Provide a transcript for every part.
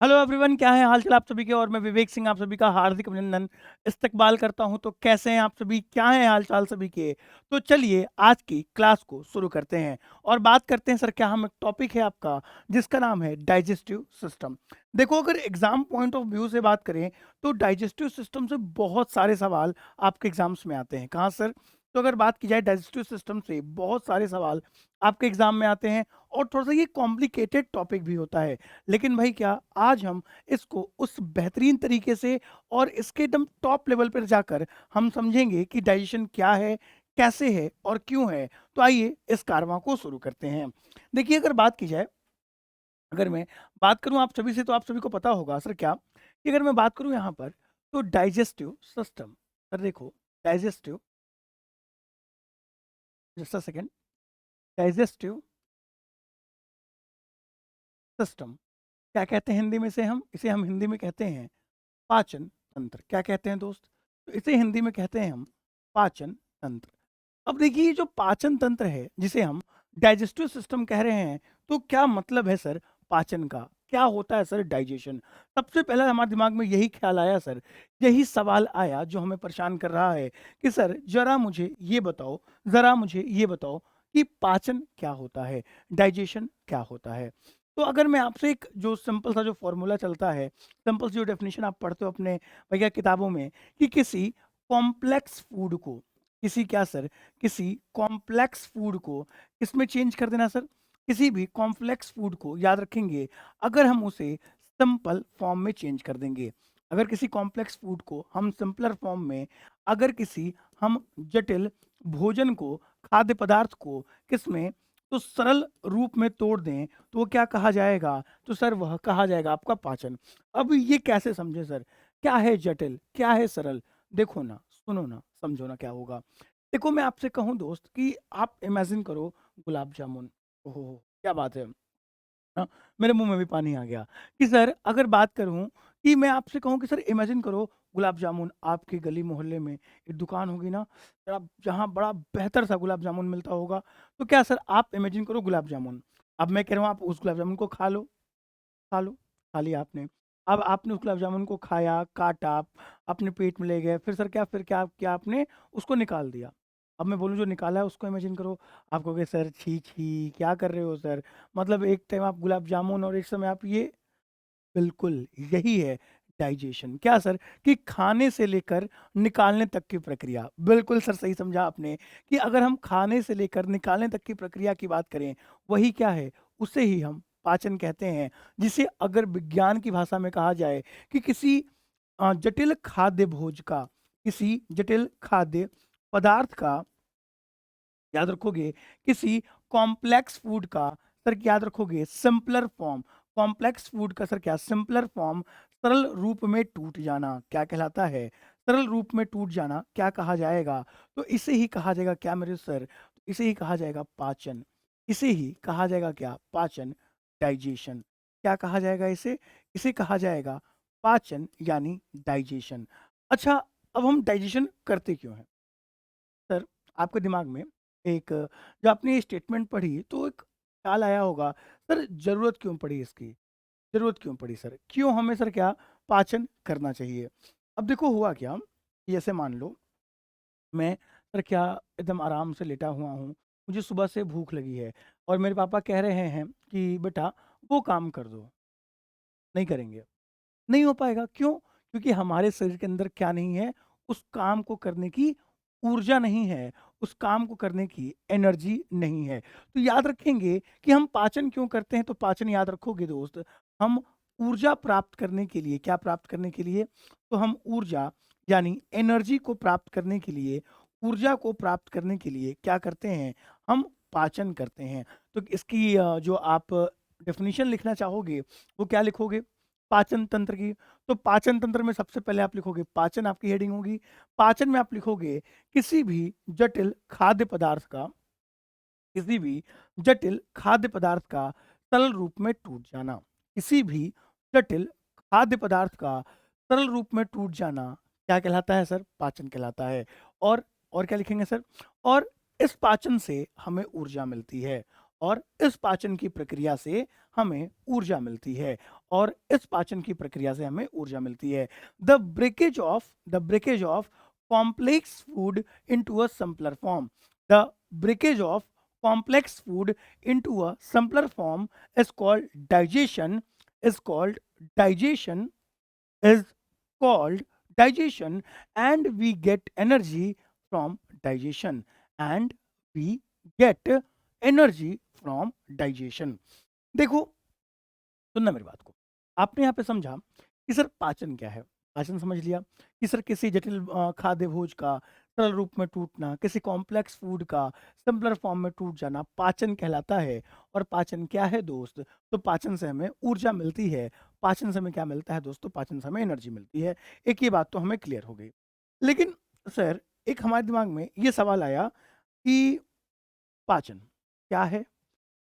Hello everyone, क्या है हाल-चाल आप सभी के। और मैं विवेक सिंह आप सभी का हार्दिक अभिनंदन, इस्तकबाल करता हूं। तो कैसे हैं आप सभी, क्या है हाल-चाल सभी के। तो चलिए आज की क्लास को शुरू करते हैं और बात करते हैं सर। क्या हम एक टॉपिक है आपका जिसका नाम है डाइजेस्टिव सिस्टम। देखो, अगर एग्जाम पॉइंट ऑफ व्यू से बात करें तो डाइजेस्टिव सिस्टम से बहुत सारे सवाल आपके एग्जाम्स में आते हैं। कहाँ सर? तो अगर बात की जाए डाइजेस्टिव सिस्टम से बहुत सारे सवाल आपके एग्जाम में आते हैं और थोड़ा सा ये कॉम्प्लिकेटेड टॉपिक भी होता है। लेकिन भाई क्या, आज हम इसको उस बेहतरीन तरीके से और इसके एकदम टॉप लेवल पर जाकर हम समझेंगे कि डाइजेशन क्या है, कैसे है और क्यों है। तो आइए इस कारवां को शुरू करते हैं। देखिए, अगर बात की जाए, अगर मैं बात करूं आप सभी से, तो आप सभी को पता होगा सर क्या, कि अगर मैं बात करूं यहाँ पर तो डाइजेस्टिव सिस्टम। सर देखो, digestive, just a second, digestive system क्या कहते हैं हिंदी में से? हम इसे हम हिंदी में कहते हैं पाचन तंत्र। क्या कहते हैं दोस्त? तो इसे हिंदी में कहते हैं हम पाचन तंत्र। अब देखिए, ये जो पाचन तंत्र है जिसे हम डाइजेस्टिव सिस्टम कह रहे हैं, तो क्या मतलब है सर पाचन का? क्या होता है सर डाइजेशन? सबसे पहले हमारे दिमाग में यही ख्याल आया सर, यही सवाल आया जो हमें परेशान कर रहा है कि सर जरा मुझे ये बताओ, जरा मुझे ये बताओ कि पाचन क्या होता है, डाइजेशन क्या होता है। तो अगर मैं आपसे एक जो सिंपल सा जो फॉर्मूला चलता है, सिंपल सी जो डेफिनेशन आप पढ़ते हो अपने भैया किताबों में, कि किसी कॉम्प्लेक्स फूड को, किसी क्या सर, किसी कॉम्प्लेक्स फूड को किसमें चेंज कर देना सर? किसी भी कॉम्प्लेक्स फूड को याद रखेंगे, अगर हम उसे सिंपल फॉर्म में चेंज कर देंगे, अगर किसी कॉम्प्लेक्स फूड को हम सिंपलर फॉर्म में, अगर किसी हम जटिल भोजन को, खाद्य पदार्थ को किसमें, तो सरल रूप में तोड़ दें, तो वो क्या कहा जाएगा? तो सर वह कहा जाएगा आपका पाचन। अब ये कैसे समझे सर? क्या है जटिल, क्या है सरल? देखो ना, सुनो ना, समझो ना क्या होगा। देखो, मैं आपसे कहूँ दोस्त कि आप इमेजिन करो गुलाब जामुन। ओहो, क्या बात है। हाँ, मेरे मुँह में भी पानी आ गया कि सर अगर बात करूँ, कि मैं आपसे कहूँ कि सर इमेजिन करो गुलाब जामुन आपके गली मोहल्ले में एक दुकान होगी ना, जहाँ बड़ा बेहतर सा गुलाब जामुन मिलता होगा। तो क्या सर, आप इमेजिन करो गुलाब जामुन। अब मैं कह रहा हूँ आप उस गुलाब जामुन को खा लो, खा लो, खा लिया आपने। अब आपने उस गुलाब जामुन को खाया, काटा, अपने पेट में ले गए, फिर सर क्या, फिर क्या क्या आपने उसको निकाल दिया। अब मैं बोलूँ जो निकाला है उसको इमेजिन करो, आप कहोगे सर छी छी क्या कर रहे हो सर, मतलब एक टाइम आप गुलाब जामुन और एक समय आप ये। बिल्कुल यही है डाइजेशन। क्या सर? कि खाने से लेकर निकालने तक की प्रक्रिया। बिल्कुल सर, सही समझा आपने कि अगर हम खाने से लेकर निकालने तक की प्रक्रिया की बात करें, वही क्या है, उसे ही हम पाचन कहते हैं। जिसे अगर विज्ञान की भाषा में कहा जाए कि किसी जटिल खाद्य भोज का, किसी जटिल खाद्य पदार्थ का, याद रखोगे, किसी कॉम्प्लेक्स फूड का, सर याद रखोगे सिंपलर फॉर्म, कॉम्प्लेक्स फूड का सर क्या, सिंपलर फॉर्म, सरल रूप में टूट जाना क्या कहलाता है? सरल रूप में टूट जाना क्या कहा जाएगा? तो इसे ही कहा जाएगा क्या मेरे सर? इसे ही कहा जाएगा पाचन। इसे ही कहा जाएगा क्या? पाचन, डाइजेशन। क्या कहा जाएगा इसे? इसे कहा जाएगा पाचन यानी डाइजेशन। अच्छा, अब हम डाइजेशन करते क्यों हैं सर? आपके दिमाग में एक, जब आपने ये स्टेटमेंट पढ़ी तो एक ख्याल आया होगा, सर ज़रूरत क्यों पड़ी इसकी? ज़रूरत क्यों पड़ी सर? क्यों हमें सर क्या पाचन करना चाहिए? अब देखो हुआ क्या, कि जैसे मान लो मैं सर क्या एकदम आराम से लेटा हुआ हूँ, मुझे सुबह से भूख लगी है और मेरे पापा कह रहे हैं कि बेटा वो काम कर दो, नहीं करेंगे। नहीं हो पाएगा, क्यों? क्योंकि हमारे शरीर के अंदर क्या नहीं है, उस काम को करने की ऊर्जा नहीं है, उस काम को करने की एनर्जी नहीं है। तो याद रखेंगे कि हम पाचन क्यों करते हैं, तो पाचन याद रखोगे दोस्त, हम ऊर्जा प्राप्त करने के लिए, क्या प्राप्त करने के लिए? तो हम ऊर्जा यानी एनर्जी को प्राप्त करने के लिए, ऊर्जा को प्राप्त करने के लिए क्या करते हैं? हम पाचन करते हैं। तो इसकी जो आप डेफिनिशन लिखना चाहोगे, वो क्या लिखोगे? पाचन तंत्र की। तो पाचन तंत्र में सबसे पहले आप लिखोगे पाचन, आपकी हेडिंग होगी। पाचन में आप लिखोगे किसी भी जटिल खाद्य पदार्थ का, किसी भी जटिल खाद्य पदार्थ का सरल रूप में टूट जाना। किसी भी जटिल खाद्य पदार्थ का सरल रूप में टूट जाना क्या कहलाता है सर? पाचन कहलाता है। और क्या लिखेंगे सर? और इस पाचन से हमें ऊर्जा मिलती है और इस पाचन की प्रक्रिया से हमें ऊर्जा मिलती है और इस पाचन की प्रक्रिया से हमें ऊर्जा मिलती है। The breakage of complex food into a simpler form, the breakage of complex food into a simpler form is called digestion, is called digestion, is called digestion, and we get energy from digestion, and we get energy from digestion. देखो, सुनना मेरी बात को। आपने यहाँ पे समझा कि सर पाचन क्या है? पाचन समझ लिया कि सर किसी जटिल खाद्य भोज का सरल रूप में टूटना, किसी कॉम्प्लेक्स फूड का सिंपलर फॉर्म में टूट जाना पाचन कहलाता है। और पाचन क्या है दोस्त? तो पाचन से हमें ऊर्जा मिलती है। पाचन से हमें क्या मिलता है दोस्तों? पाचन से हमें एनर्जी मिलती है। एक ये बात तो हमें क्लियर हो गई। लेकिन सर एक हमारे दिमाग में ये सवाल आया कि पाचन क्या है,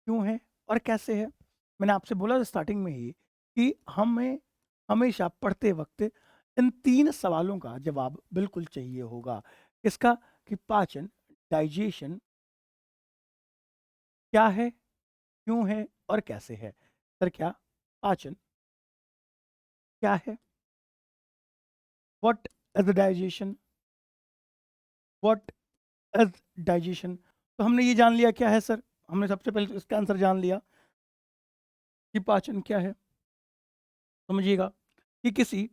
क्यों है और कैसे है? मैंने आपसे बोला था स्टार्टिंग में ही कि हमें हमेशा पढ़ते वक्त इन 3 सवालों का जवाब बिल्कुल चाहिए होगा। किसका? कि पाचन, डाइजेशन क्या है, क्यों है और कैसे है? सर क्या पाचन क्या है? What is the digestion? What is digestion? तो हमने ये जान लिया क्या है सर? हमने सबसे पहले तो इसका आंसर जान लिया कि पाचन क्या है। समझिएगा कि किसी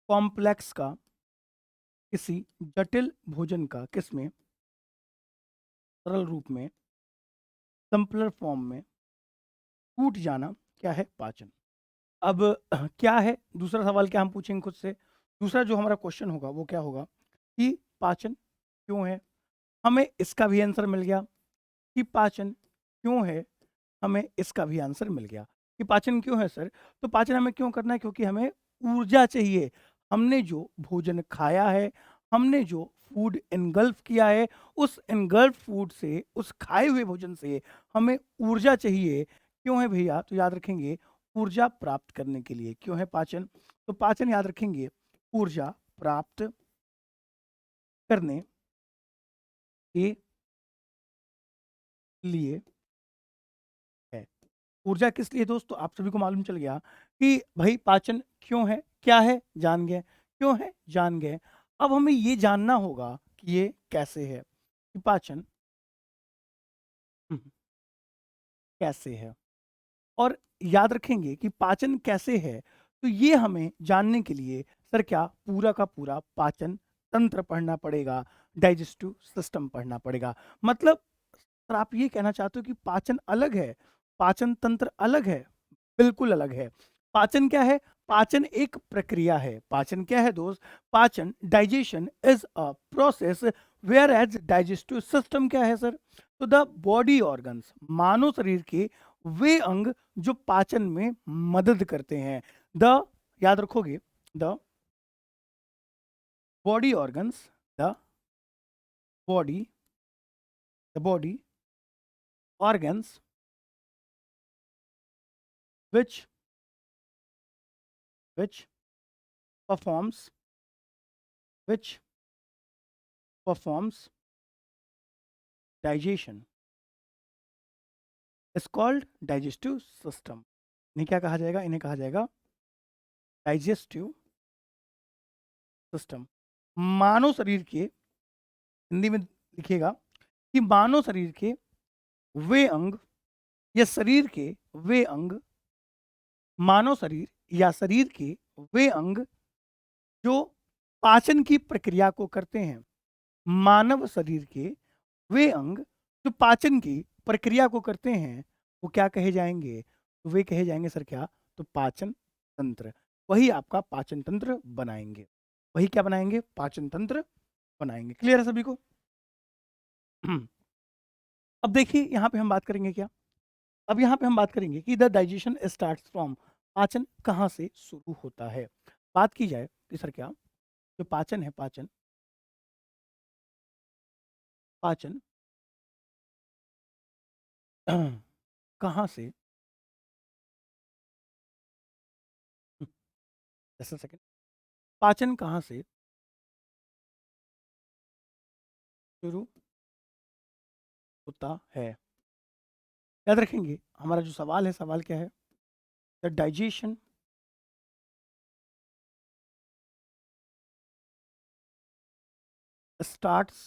कॉम्प्लेक्स का, किसी जटिल भोजन का किसमें सरल रूप में, सिंपलर फॉर्म में टूट जाना क्या है? पाचन। अब क्या है दूसरा सवाल, क्या हम पूछेंगे खुद से? दूसरा जो हमारा क्वेश्चन होगा वो क्या होगा कि पाचन क्यों है? हमें इसका भी आंसर मिल गया कि पाचन क्यों है। हमें इसका भी आंसर मिल गया कि पाचन क्यों है सर। तो पाचन हमें क्यों करना है? क्योंकि हमें ऊर्जा चाहिए। हमने जो भोजन खाया है, हमने जो फूड इनगल्फ किया है, उस इनगल्फ फूड से, उस खाए हुए भोजन से हमें ऊर्जा चाहिए। क्यों है भैया? तो याद रखेंगे ऊर्जा प्राप्त करने के लिए। क्यों है पाचन? तो पाचन याद रखेंगे ऊर्जा प्राप्त करने के लिए है। ऊर्जा किस लिए दोस्तों? आप सभी को मालूम चल गया कि भाई पाचन क्यों है, क्या है, जान गए। क्यों है, जान गए। अब हमें ये जानना होगा कि ये कैसे है, कि पाचन कैसे है। और याद रखेंगे कि पाचन कैसे है, तो ये हमें जानने के लिए सर क्या पूरा का पूरा पाचन तंत्र पढ़ना पड़ेगा, डाइजेस्टिव सिस्टम पढ़ना पड़ेगा। मतलब सर आप ये कहना चाहते हो कि पाचन अलग है, पाचन तंत्र अलग है? बिल्कुल अलग है। पाचन क्या है? पाचन एक प्रक्रिया है। पाचन क्या है दोस्त? पाचन, digestion is a process, where as digestive system क्या है सर? तो द बॉडी ऑर्गन्स, मानव शरीर के वे अंग जो पाचन में मदद करते हैं। द, याद रखोगे, the body organs, the body, the body organs which which performs which performs digestion is called digestive system. इन्हें क्या कहा जाएगा? इन्हें कहा जाएगा डाइजेस्टिव सिस्टम। मानव शरीर के, हिंदी में लिखिएगा कि मानव शरीर के वे अंग या शरीर के वे अंग, मानव शरीर या शरीर के वे अंग जो पाचन की प्रक्रिया को करते हैं। मानव शरीर के वे अंग जो पाचन की प्रक्रिया को करते हैं वो क्या कहे जाएंगे? तो वे कहे जाएंगे सर क्या? तो पाचन तंत्र। वही आपका पाचन तंत्र बनाएंगे। वही क्या बनाएंगे? पाचन तंत्र बनाएंगे। क्लियर है सभी को? अब देखिए यहाँ पे हम बात करेंगे क्या? अब यहाँ पे हम बात करेंगे कि द डाइजेशन स्टार्ट फ्रॉम, पाचन कहाँ से शुरू होता है। बात की जाए कि सर क्या जो पाचन है, पाचन पाचन कहाँ से, जस्ट अ सेकंड, पाचन कहाँ से शुरू होता है? याद रखेंगे हमारा जो सवाल है, सवाल क्या है? द डाइजेशन स्टार्ट्स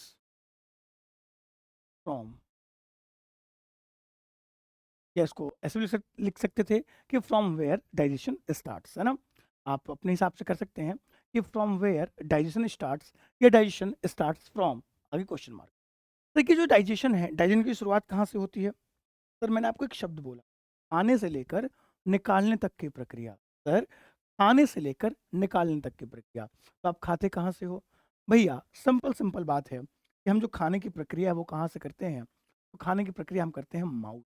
फ्रॉम, या इसको ऐसे भी लिख सकते थे कि फ्रॉम वेयर डाइजेशन स्टार्ट्स, है ना? आप अपने हिसाब से कर सकते हैं कि फ्रॉम वेयर डाइजेशन स्टार्ट्स या डाइजेशन स्टार्ट्स फ्रॉम, आगे क्वेश्चन मार्क। देखिए जो डाइजेशन है, डाइजेशन की शुरुआत कहाँ से होती है? सर मैंने आपको एक शब्द बोला, खाने से लेकर निकालने तक की प्रक्रिया। सर खाने से लेकर निकालने तक की प्रक्रिया, तो आप खाते कहाँ से हो? भैया सिंपल सिंपल बात है कि हम जो खाने की प्रक्रिया है वो कहाँ से करते हैं? तो खाने की प्रक्रिया हम करते हैं माउथ।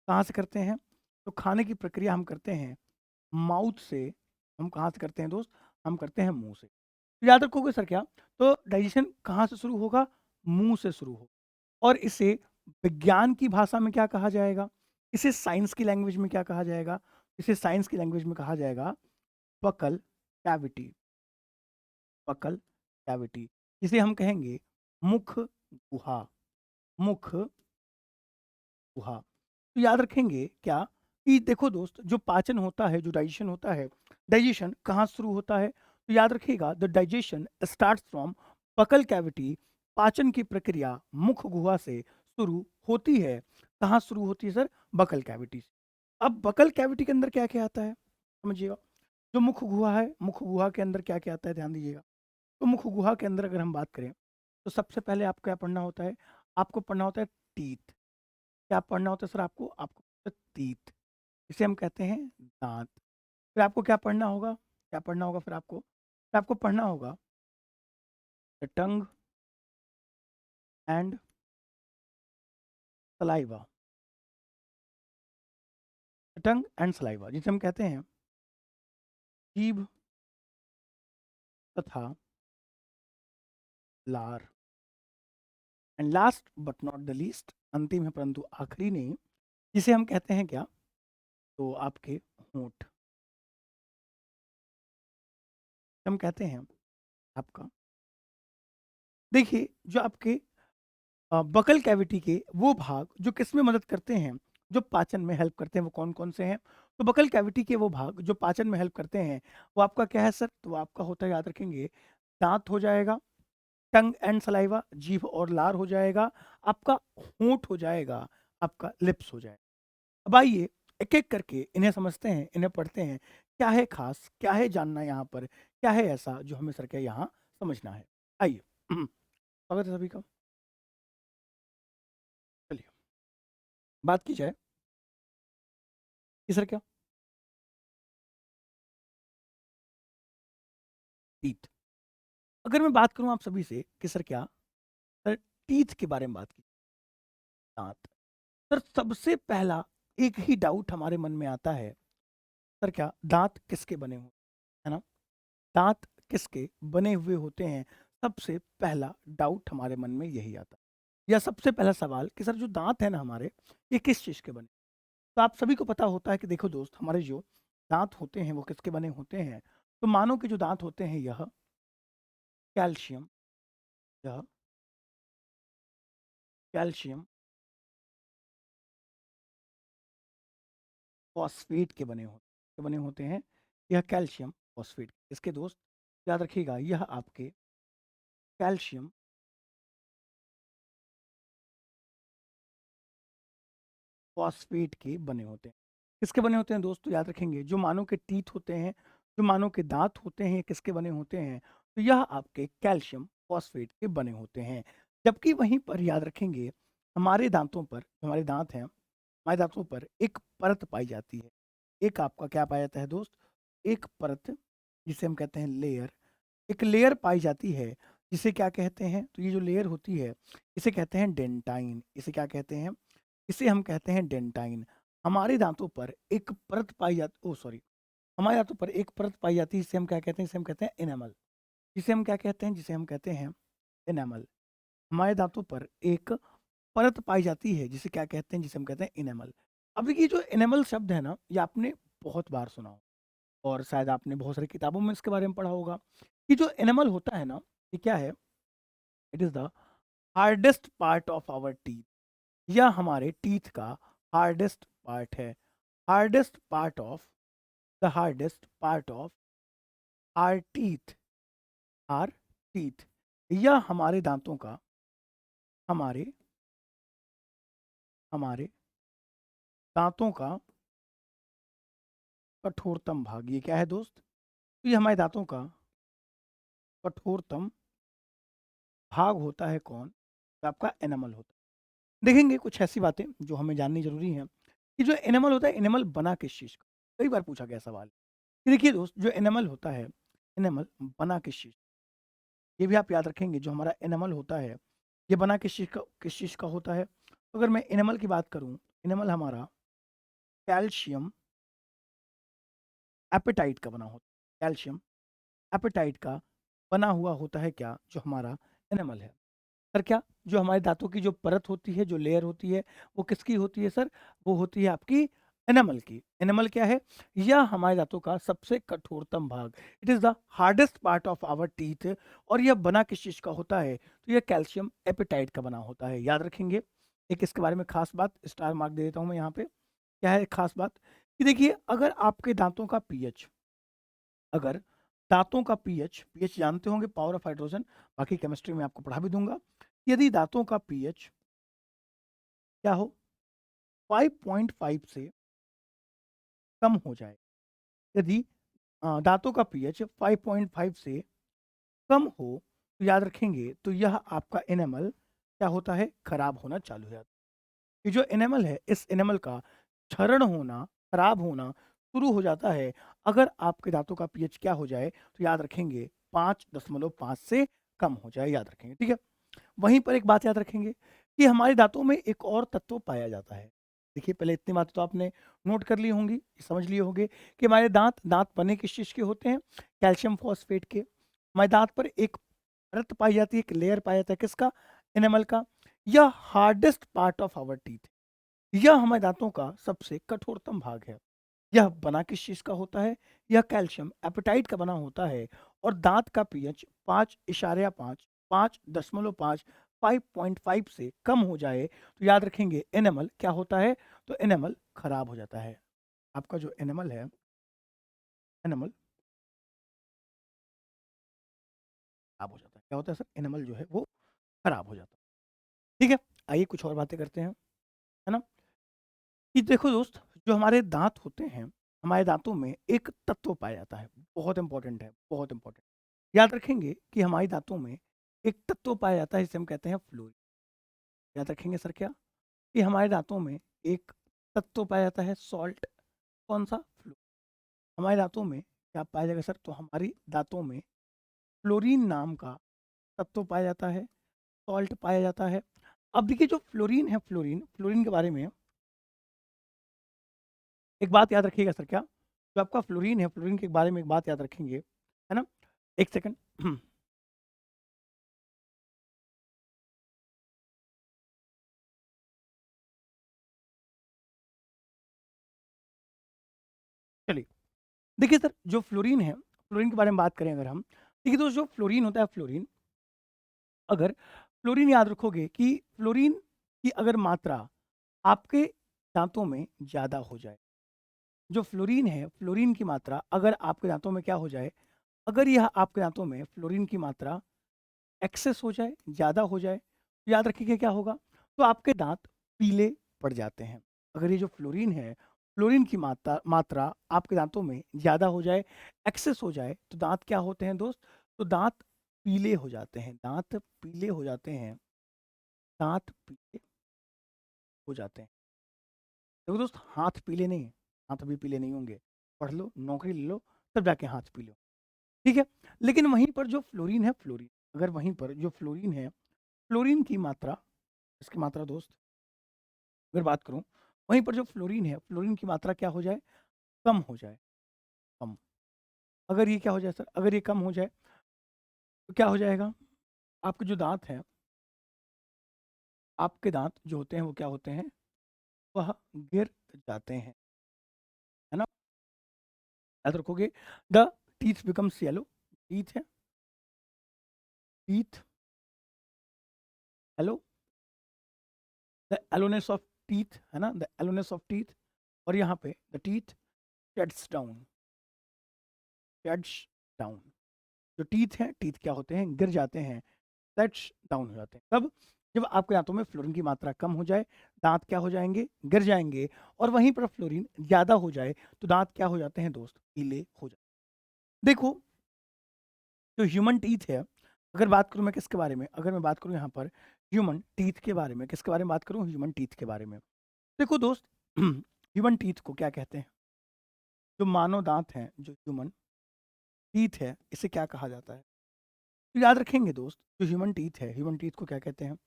कहाँ से करते हैं? तो खाने की प्रक्रिया हम करते हैं माउथ से। हम कहाँ से करते हैं दोस्त? हम करते हैं मुंह से। तो याद रखोगे सर क्या? तो डाइजेशन कहाँ से शुरू होगा? मुंह से शुरू होगा। और इसे विज्ञान की भाषा में क्या कहा जाएगा? इसे साइंस की लैंग्वेज में क्या कहा जाएगा? इसे साइंस की लैंग्वेज में कहा जाएगा बकल कैविटी। बकल कैविटी, इसे हम कहेंगे मुख गुहा। मुख गुहा। तो याद रखेंगे क्या कि देखो दोस्त, जो पाचन होता है, जो डाइजेशन होता है, डाइजेशन कहाँ शुरू होता है? तो याद रखिएगा the digestion starts from buccal cavity. पाचन की प्रक्रिया मुख गुहा से शुरू होती है। कहाँ शुरू होती है सर? बकल कैविटी से। अब बकल कैविटी के अंदर क्या क्या आता है समझिएगा। जो मुख गुहा है, मुख गुहा के अंदर क्या क्या आता है ध्यान दीजिएगा। तो मुख गुहा के अंदर अगर हम बात करें तो सबसे पहले आपको क्या पढ़ना होता है? आपको पढ़ना होता है टीथ। क्या पढ़ना होता है सर आपको? आपको टीथ, इसे हम कहते हैं दांत। फिर आपको क्या पढ़ना होगा? क्या पढ़ना होगा फिर आपको पढ़ना होगा the tongue and saliva. Tongue and saliva जिसे हम कहते हैं जीभ तथा लार। And last but not the least, अंतिम है परंतु आखिरी नहीं, जिसे हम कहते हैं क्या? तो आपके होंठ। हम कहते हैं आपका, देखिए जो आपके बकल कैविटी के वो भाग जो किस में मदद करते हैं, जो पाचन में हेल्प करते हैं, वो कौन कौन से हैं? तो बकल कैविटी के वो भाग जो पाचन में हेल्प करते हैं वो आपका क्या है सर? तो वो आपका होता है, याद रखेंगे, दांत हो जाएगा, टंग एंड सलाइवा, जीभ और लार हो जाएगा, आपका होंठ हो जाएगा, आपका लिप्स हो जाएगा। अब आइए एक एक करके इन्हें समझते हैं, इन्हें पढ़ते हैं। क्या है खास, क्या है जानना यहाँ पर, क्या है ऐसा जो हमें सर क्या यहाँ समझना है? आइए स्वागत है सभी का। चलिए बात की जाए कि सर क्या टीथ। अगर मैं बात करूं आप सभी से कि सर क्या, सर टीथ के बारे में बात की, दांत। सर सबसे पहला एक ही डाउट हमारे मन में आता है, सर क्या दांत किसके बने हुए, है ना? दांत किसके बने हुए होते हैं? सबसे पहला डाउट हमारे मन में यही आता है, या सबसे पहला सवाल कि सर जो दांत है ना हमारे, ये किस चीज के बने? तो आप सभी को पता होता है कि देखो दोस्त, हमारे जो दांत होते हैं वो किसके बने होते हैं? तो मानो कि जो दांत होते हैं यह कैल्शियम, यह कैल्शियम फॉस्फेट के बने होते हैं। यह कैल्शियम फॉस्फेट, इसके दोस्त याद रखिएगा, यह आपके कैल्शियम फॉस्फेट के बने होते हैं। किसके बने होते हैं दोस्तों? याद रखेंगे जो मानव के टीथ होते हैं, जो मानव के दांत होते हैं, ये किसके बने होते हैं? तो यह आपके कैल्शियम फॉस्फेट के बने होते हैं। जबकि वहीं पर याद रखेंगे हमारे दांतों पर, हमारे दांत हैं, हमारे दांतों पर एक परत पाई जाती है। एक आपका क्या पाया जाता है दोस्त? एक परत, जिसे हम कहते हैं लेयर। एक लेयर पाई जाती है जिसे क्या कहते हैं? तो ये जो लेयर होती है इसे कहते हैं डेंटाइन। इसे क्या कहते हैं? इसे हम कहते हैं डेंटाइन। हमारे दांतों पर एक परत पाई जाती, ओ सॉरी, हमारे दांतों पर एक परत पाई जाती है, इसे हम क्या कहते हैं? इसे हम कहते हैं इनेमल। जिसे हम क्या कहते हैं? जिसे हम कहते हैं इनेमल। हमारे दांतों पर एक परत पाई जाती है जिसे क्या कहते हैं? जिसे हम कहते हैं इनेमल। अब ये जो इनेमल शब्द है ना, ये आपने बहुत बार सुना हो और शायद आपने बहुत सारी किताबों में इसके बारे में पढ़ा होगा कि जो एनिमल होता है ना, ये क्या है? It is the hardest part of our teeth. यह हमारे टीथ का हार्डेस्ट पार्ट है, hardest part of, the hardest part of our teeth, our teeth, यह हमारे दांतों का, हमारे हमारे दांतों का कठोरतम भाग। ये क्या है दोस्त? तो ये हमारे दांतों का कठोरतम भाग होता है। कौन? तो आपका एनिमल होता है। देखेंगे कुछ ऐसी बातें जो हमें जाननी जरूरी है कि जो एनिमल होता है, एनिमल बना किस चीज का। कई बार पूछा गया सवाल कि देखिए दोस्त, जो एनिमल होता है, एनिमल बना किस चीज, ये भी आप याद रखेंगे। जो हमारा एनिमल होता है, ये बना किस चीज का होता है। तो अगर मैं एनिमल की बात करूं, एनिमल हमारा कैल्शियम एपेटाइट का बना होता है। कैल्शियम एपेटाइट का बना हुआ होता है क्या, जो हमारा एनिमल है। सर क्या, जो हमारे दांतों की जो परत होती है, जो लेयर होती है, वो किसकी होती है सर? वो होती है आपकी एनिमल की। एनिमल क्या है? यह हमारे दांतों का सबसे कठोरतम भाग, it is the hardest part of our teeth. और यह बना किस चीज का होता है? तो यह कैल्शियम एपेटाइट का बना होता है। याद रखेंगे। एक इसके बारे में खास बात, स्टार मार्क दे देता हूं मैं यहाँ पे। क्या है खास बात? कि देखिए, अगर आपके दांतों का पीएच, अगर दांतों का पीएच, पीएच जानते होंगे, पावर ऑफ हाइड्रोजन, बाकी केमिस्ट्री में आपको पढ़ा भी दूंगा। यदि दांतों का पीएच क्या हो, 5.5 से कम हो जाए, यदि दांतों का पीएच 5.5 से कम हो, तो याद रखेंगे, तो यह आपका एनिमल क्या होता है? खराब होना चालू हो जाता है। ये जो एनिमल है, इस एनिमल का क्षरण होना, खराब होना शुरू हो जाता है अगर आपके दांतों का पीएच क्या हो जाए, तो याद रखेंगे 5.5 से कम हो जाए। याद रखेंगे, ठीक है। वहीं पर एक बात याद रखेंगे कि हमारे दांतों में एक और तत्व पाया जाता है। देखिए, पहले इतनी बात तो आपने नोट कर ली होंगी, समझ लिए होंगे कि हमारे दांत दांत बने किस चीज के होते हैं? कैल्शियम फॉस्फेट के। हमारे दांत पर एक परत पाई जाती है, एक लेयर पाया जाता है, किसका? एनिमल का। यह hardest part of our teeth, यह हमारे दांतों का सबसे कठोरतम भाग है। यह बना किस चीज का होता है? यह कैल्शियम एपेटाइट का बना होता है। और दांत का पीएच 5.5, 5.5, 5.5 से कम हो जाए, तो याद रखेंगे एनिमल क्या होता है? तो एनिमल खराब हो जाता है। आपका जो एनिमल है, एनिमल खराब हो जाता है। क्या होता है सर? एनिमल जो है वो खराब हो जाता है। ठीक है, आइए कुछ और बातें करते हैं, है ना। कि देखो दोस्त, जो हमारे दांत होते हैं, हमारे दांतों में एक तत्व पाया जाता है, बहुत इंपॉर्टेंट है, बहुत इंपॉर्टेंट। याद रखेंगे कि हमारे दांतों में एक तत्व पाया जाता है जिसे हम कहते हैं फ्लोरीन। याद रखेंगे सर क्या? कि हमारे दांतों में एक तत्व पाया जाता है, सॉल्ट। कौन सा? फ्लो। हमारे दांतों में क्या पाया जाएगा सर? तो हमारी दांतों में फ्लोरीन नाम का तत्व पाया जाता है, सॉल्ट पाया जाता है। अब देखिए, जो फ्लोरीन है, फ्लोरीन, फ्लोरीन के बारे में एक बात याद रखिएगा सर क्या? जो आपका फ्लोरीन है, फ्लोरीन के बारे में एक बात याद रखेंगे, है ना। एक सेकंड। चलिए, देखिए सर, जो फ्लोरीन है, फ्लोरीन के बारे में बात करें अगर हम, देखिए दोस्त, जो फ्लोरीन होता है, फ्लोरीन, अगर फ्लोरीन याद रखोगे कि फ्लोरीन की अगर मात्रा आपके दांतों में ज़्यादा हो जाए, जो फ्लोरीन है, फ्लोरीन की मात्रा अगर आपके दांतों में क्या हो जाए, अगर यह आपके दांतों में फ्लोरीन की मात्रा एक्सेस हो जाए, ज़्यादा हो जाए, तो याद रखिए क्या होगा? तो आपके दांत पीले पड़ जाते हैं। अगर ये जो फ्लोरीन है, फ्लोरीन की मात्रा मात्रा आपके दांतों में ज़्यादा हो जाए, एक्सेस हो जाए, तो दांत क्या होते हैं दोस्त? तो दांत पीले हो जाते हैं, दांत पीले हो जाते हैं, दांत पीले हो जाते हैं। देखो दोस्त, हाथ पीले नहीं, हाथ भी पीले नहीं होंगे। पढ़ लो, नौकरी ले लो, तब जाके हाथ पी लो, ठीक है। लेकिन वहीं पर जो फ्लोरीन है, फ्लोरीन, अगर वहीं पर जो फ्लोरीन है, फ्लोरीन की मात्रा, इसकी मात्रा दोस्त अगर बात करूं, वहीं पर जो फ्लोरीन है, फ्लोरीन की मात्रा क्या हो जाए? कम हो जाए, कम। अगर ये क्या हो जाए सर? अगर ये कम हो जाए, तो क्या हो जाएगा? आपके जो दांत हैं, आपके दांत जो होते हैं वो क्या होते हैं? वह गिर जाते हैं, है ना। याद रखोगे, the teeth becomes yellow. Teeth है, teeth yellow, the yellowness of teeth, है ना, द एलोनेस ऑफ टीथ। और यहाँ पे the teeth shades down, shades down. जो टीथ हैं, टीथ क्या होते हैं, गिर जाते हैं, शेड्स डाउन हो जाते हैं। तब जब आपके दांतों में फ्लोरीन की मात्रा कम हो जाए, दांत क्या हो जाएंगे, गिर जाएंगे। और वहीं पर फ्लोरीन ज़्यादा हो जाए तो दांत क्या हो जाते हैं दोस्त, पीले हो जाते हैं। देखो, जो ह्यूमन टीथ है, अगर बात करूं मैं किसके बारे में, अगर मैं बात करूं यहाँ पर ह्यूमन टीथ के बारे में, किसके बारे में बात करूं, ह्यूमन टीथ के बारे में। देखो दोस्त, ह्यूमन टीथ को क्या कहते हैं, जो मानव दांत हैं, जो ह्यूमन टीथ है, इसे क्या कहा जाता है। तो याद रखेंगे दोस्त, जो ह्यूमन टीथ है, ह्यूमन टीथ को क्या कहते हैं।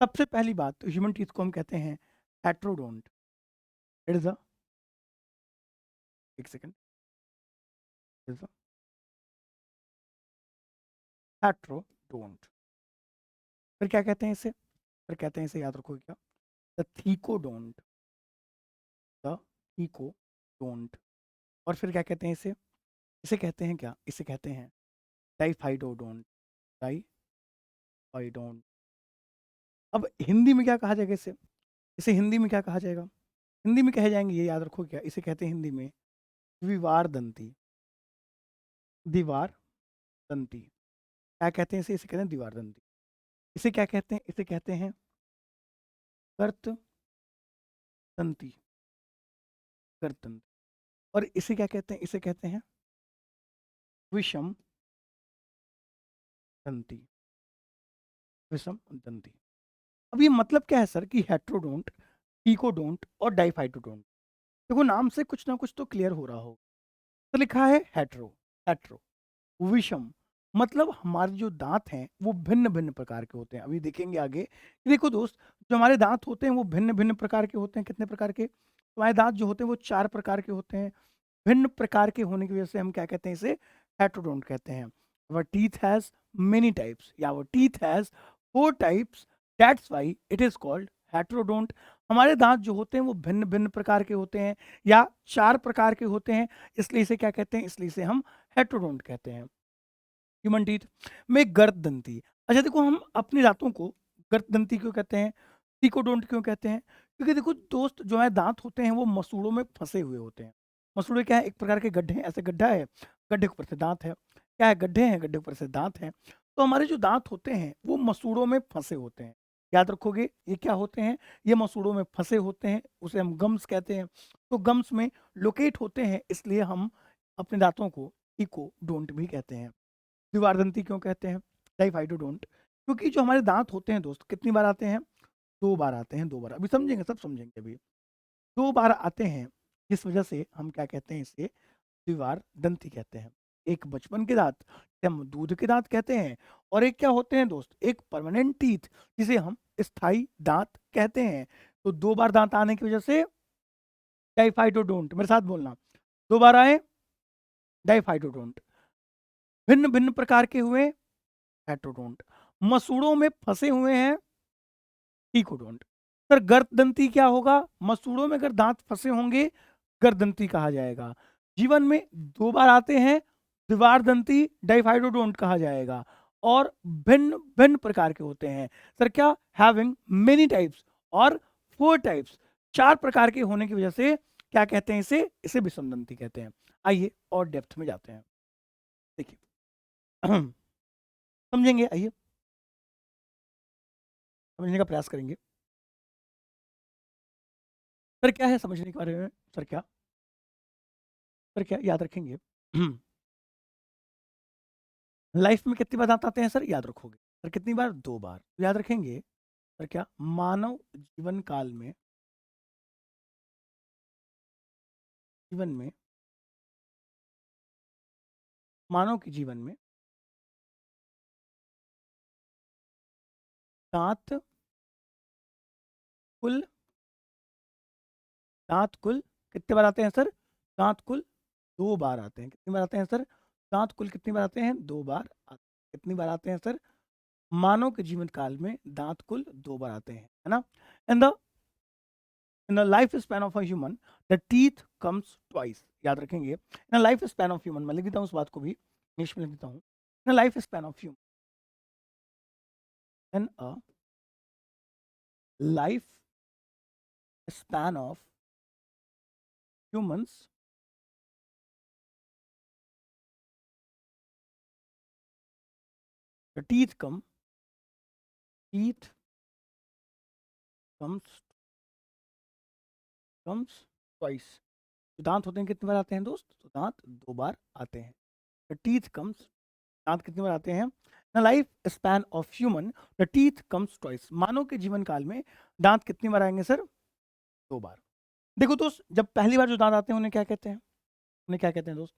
सबसे पहली बात, तो ह्यूमन टीथ को हम कहते हैं हेट्रोडोंट। इट इज अ, एक सेकेंड, इज अ हेट्रोडोंट। फिर क्या कहते हैं इसे, फिर कहते हैं इसे, याद रखोगे क्या, द थीकोडोंट, द थीकोडोंट। और फिर क्या कहते हैं इसे, इसे कहते हैं क्या, इसे कहते हैं डाइफाइडोडोंट, डाइफाइडोंट। अब हिंदी में क्या कहा जाएगा इसे, इसे हिंदी में क्या कहा जाएगा, हिंदी में कहे जाएंगे, ये याद रखो क्या, इसे कहते हैं हिंदी में द्विवार दंती, दीवार दंती। क्या कहते हैं इसे, इसे कहते हैं दीवार दंती। इसे क्या कहते हैं, इसे कहते हैं कर्त दंती, कर्त दंती। और इसे क्या कहते हैं, इसे कहते हैं विषम दंती, विषम दंती। अब ये मतलब क्या है सर, कि हेट्रोडोंट, टीकोडोंट और डाइफाइटोडोंट। देखो, नाम से कुछ ना कुछ तो क्लियर हो रहा हो। तो लिखा है हेट्रो, हेट्रो, विषम, मतलब हमारे जो दांत हैं वो भिन्न भिन्न प्रकार के होते हैं। अभी देखेंगे आगे कि देखो दोस्त, जो हमारे दांत होते हैं वो भिन्न भिन्न प्रकार के होते हैं। कितने प्रकार के, हमारे दांत जो होते हैं वो 4 प्रकार के होते हैं। भिन्न प्रकार के होने की वजह से हम क्या कहते हैं, इसे हेट्रोडोंट कहते हैं। our teeth has many types, या our teeth has 4 types, that's why it is called heterodont। हमारे दांत जो होते हैं वो भिन्न भिन्न प्रकार के होते हैं, या 4 प्रकार के होते हैं, इसलिए इसे क्या कहते हैं, इसलिए इसे हम हेट्रोडोंट कहते हैं। ह्यूमन टीथ में गर्द दंती। अच्छा देखो, हम अपने दांतों को गर्द दंती क्यों कहते हैं, टीकोडोंट क्यों कहते हैं, क्योंकि देखो दोस्त, जो है दांत होते हैं वो मसूड़ों में फंसे हुए होते हैं। मसूड़े क्या है, एक प्रकार के गड्ढे हैं, ऐसे गड्ढा है, गड्ढे के ऊपर से दांत है, क्या है, गड्ढे हैं, गड्ढे के ऊपर से दांत है। तो हमारे जो दांत होते हैं वो मसूड़ों में फंसे होते हैं। याद रखोगे, ये क्या होते हैं, ये मसूड़ों में फंसे होते हैं, उसे हम गम्स कहते हैं। तो गम्स में लोकेट होते हैं, इसलिए हम अपने दांतों को टीकोडोंट भी कहते हैं। द्विवारदंती क्यों कहते हैं, डाइफाइडोडोंट, क्योंकि जो हमारे दांत होते हैं दोस्त, कितनी बार आते हैं, 2 बार आते हैं, 2 बार। अभी समझेंगे, सब समझेंगे अभी। 2 बार आते हैं, जिस वजह से हम क्या कहते हैं, इसे द्विवार दंती कहते हैं। एक बचपन के दांत, जिसे हम दूध के दांत कहते हैं, और एक क्या होते हैं दोस्त, एक परमानेंट टीथ, जिसे हम स्थायी दांत कहते हैं। तो 2 बार दांत आने की वजह से डाइफाइडोडोंट, मेरे साथ बोलना, 2 बार आए, डाइफाइडोडोंट। भिन्न भिन्न प्रकार के हुए, हेट्रोडोंट। मसूड़ों में फंसे हुए हैं, टीकोडोंट। सर गर्ददंती क्या होगा, मसूड़ों में अगर दांत फंसे होंगे, गर्ददंती कहा जाएगा। जीवन में 2 बार आते हैं, द्विवारदंती, डाइफाइडोडोंट कहा जाएगा। और भिन्न भिन्न प्रकार के होते हैं, सर क्या, हैविंग मेनी टाइप्स, और 4 टाइप्स, 4 प्रकार के होने की वजह से क्या कहते हैं, इसे इसे विषमदंती कहते हैं। आइए और डेप्थ में जाते हैं, देखिए, समझेंगे, आइए समझने का प्रयास करेंगे। सर क्या है समझने के बारे में, सर क्या, सर क्या याद रखेंगे, लाइफ में कितनी बार दांत आते हैं सर, याद रखोगे, सर कितनी बार, 2 बार, याद रखेंगे। सर क्या, मानव जीवन काल में, जीवन में, मानव के जीवन में दांत कुल, दांत कुल कितने बार आते हैं सर, दांत कुल 2 बार आते हैं। कितनी बार आते हैं सर, दांत कुल कितनी बार आते हैं, 2 बार आते हैं। कितनी बार आते हैं सर, मानव के जीवन काल में दांत कुल 2 बार आते हैं, है ना। And the in the life span of a human the teeth comes twice, याद रखेंगे। In the life span of human, मैं लिख देता हूँ उस बात को भी, इंग्लिश में लिख देता हूँ। In the life span of human, in a life span of humans the teeth comes twice। तो दांत होते हैं कितनी बार आते हैं दोस्त? तो दांत 2 बार आते हैं। द टीथ कम्स, दांत कितनी बार आते हैं? The life span of human the teeth comes twice. मानव के जीवन काल में दांत कितनी बार आएंगे सर? 2 बार। देखो दोस्त, जब पहली बार जो दांत आते हैं उन्हें क्या कहते हैं? उन्हें क्या कहते हैं दोस्त?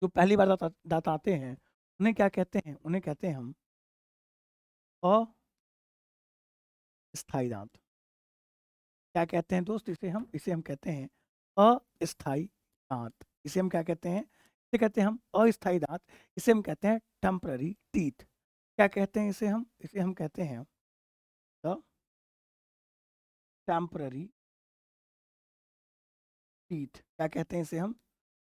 जो पहली बार दांत आते हैं उन्हें क्या कहते हैं? उन्हें कहते हैं हम अस्थाई दांत। क्या कहते हैं दोस्त? इसे हम कहते हैं अस्थाई दांत। इसे हम क्या कहते हैं? इसे कहते हैं हम अस्थाई दांत। इसे हम कहते हैं टेम्पररी टीथ। क्या कहते हैं इसे हम कहते हैं द टेम्पररी टीथ। क्या कहते हैं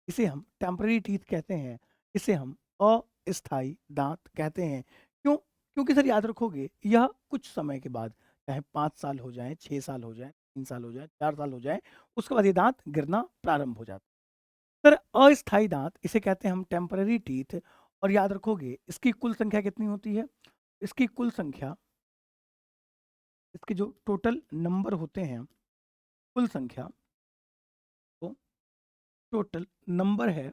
इसे हम टेम्पररी टीथ कहते हैं। इसे हम अस्थाई दांत कहते हैं। क्यों? क्योंकि सर याद रखोगे, यह कुछ समय के बाद, चाहे 5 साल हो जाए, 6 साल हो जाए, 3 साल हो जाए, 4 साल हो जाए, उसके बाद ये दांत गिरना प्रारंभ हो जाता है। सर अस्थाई दांत इसे कहते हैं हम टेम्पररी टीथ। और याद रखोगे, इसकी कुल संख्या कितनी होती है? इसकी कुल संख्या, इसके जो टोटल नंबर होते हैं, कुल संख्या, तो टोटल नंबर है।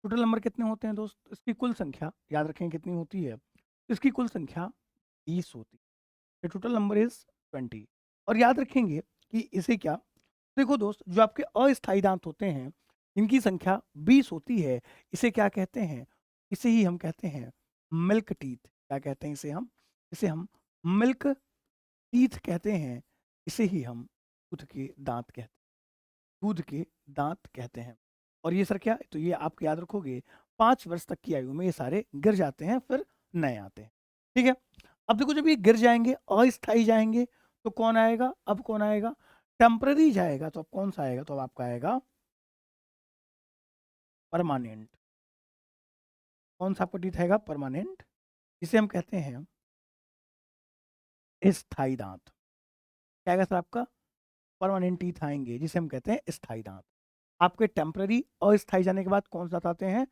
टोटल नंबर कितने होते हैं दोस्त? इसकी कुल संख्या याद रखें कितनी होती है? इसकी कुल संख्या 20 होती है। Total number is 20। और याद रखेंगे कि इसे क्या, देखो दोस्त, जो आपके अस्थाई दांत होते हैं इनकी संख्या 20 होती है। इसे क्या कहते हैं? इसे ही हम कहते हैं मिल्क टीथ। क्या कहते हैं इसे हम मिल्क टीथ कहते हैं। इसे ही हम दूध के दांत कहते हैं। दूध के दांत कहते हैं। और ये सर क्या, तो ये आप याद रखोगे 5 वर्ष तक की आयु में ये सारे गिर जाते हैं, फिर नए आते हैं। ठीक है। अब देखो, जब ये गिर जाएंगे, अस्थाई जाएंगे, तो कौन आएगा? अब कौन आएगा? टेम्पररी जाएगा, तो अब कौन सा आएगा? तो अब आपका आएगा परमानेंट। कौन सा आपका टीथ आएगा? परमानेंट। इसे हम कहते हैं स्थाई दांत। क्या आएगा सर आपका? परमानेंट टीथ आएंगे, जिसे हम कहते हैं स्थाई दांत। आपके टेम्पररी अस्थाई जाने के बाद कौन सा आते हैं?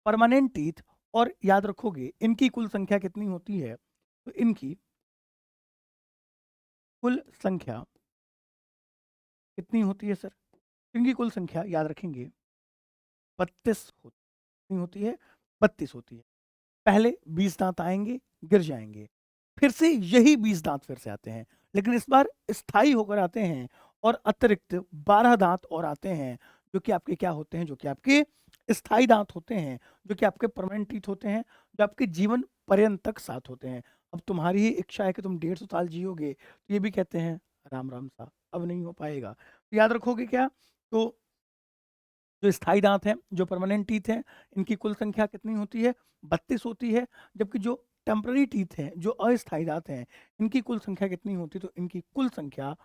Permanent teeth. और याद रखोगे, इनकी कुल संख्या कितनी होती है? तो इनकी कुल संख्या कितनी होती है सर? इनकी कुल संख्या याद रखेंगे 32 होती है। 32 होती है। पहले 20 दांत आएंगे, गिर जाएंगे, फिर से यही 20 दांत फिर से आते हैं, लेकिन इस बार स्थायी होकर आते हैं। और अतिरिक्त 12 दांत और आते हैं, जो कि आपके क्या होते हैं? जो कि आपके स्थायी दांत होते हैं, जो कि आपके परमानेंट टीथ होते हैं, जो आपके जीवन पर्यंत तक साथ होते हैं। अब तुम्हारी ही इच्छा है कि तुम 150 साल जियोगे, तो ये भी कहते हैं राम राम सा, अब नहीं हो पाएगा। तो याद रखोगे क्या? तो जो स्थायी दांत हैं, जो परमानेंट टीथ हैं, इनकी कुल संख्या कितनी होती है? 32 होती है। जबकि जो टेम्पररी टीथ हैं, जो अस्थायी दांत हैं, इनकी कुल संख्या कितनी होती है? तो इनकी कुल संख्या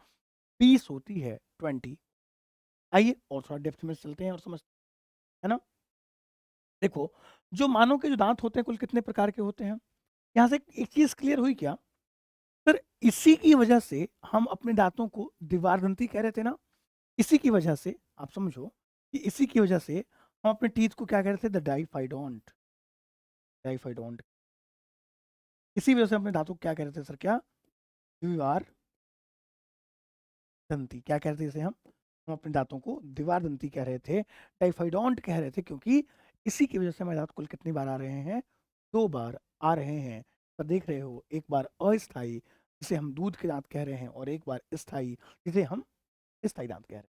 20 होती है, 20। आइए और थोड़ा डेप्थ में चलते हैं और समझते हैं, है ना? देखो, जो मानव के जो दांत होते हैं कुल कितने प्रकार के होते हैं? यहाँ से एक चीज क्लियर हुई क्या सर? इसी की वजह से हम अपने दांतों को दीवार दंती कह रहे थे ना। इसी की वजह से आप समझो कि इसी की वजह से हम अपने टीथ को क्या कह रहे थे? द डाइफाइडोंट। डाइफाइडोंट। इसी वजह से अपने धातु को क्या कह रहे थे सर? क्या? द्विवार दंती। क्या कह रहे थे इसे हम अपने दांतों को द्विवार दंती कह रहे थे, डाइफाइडोंट कह रहे थे, क्योंकि इसी की वजह से हमारे दांत कुल कितनी बार आ रहे हैं? 2 बार आ रहे हैं। पर देख रहे हो, एक बार अस्थाई जिसे हम दूध के दांत कह रहे हैं, और एक बार स्थाई जिसे हम स्थाई दांत कह रहे हैं।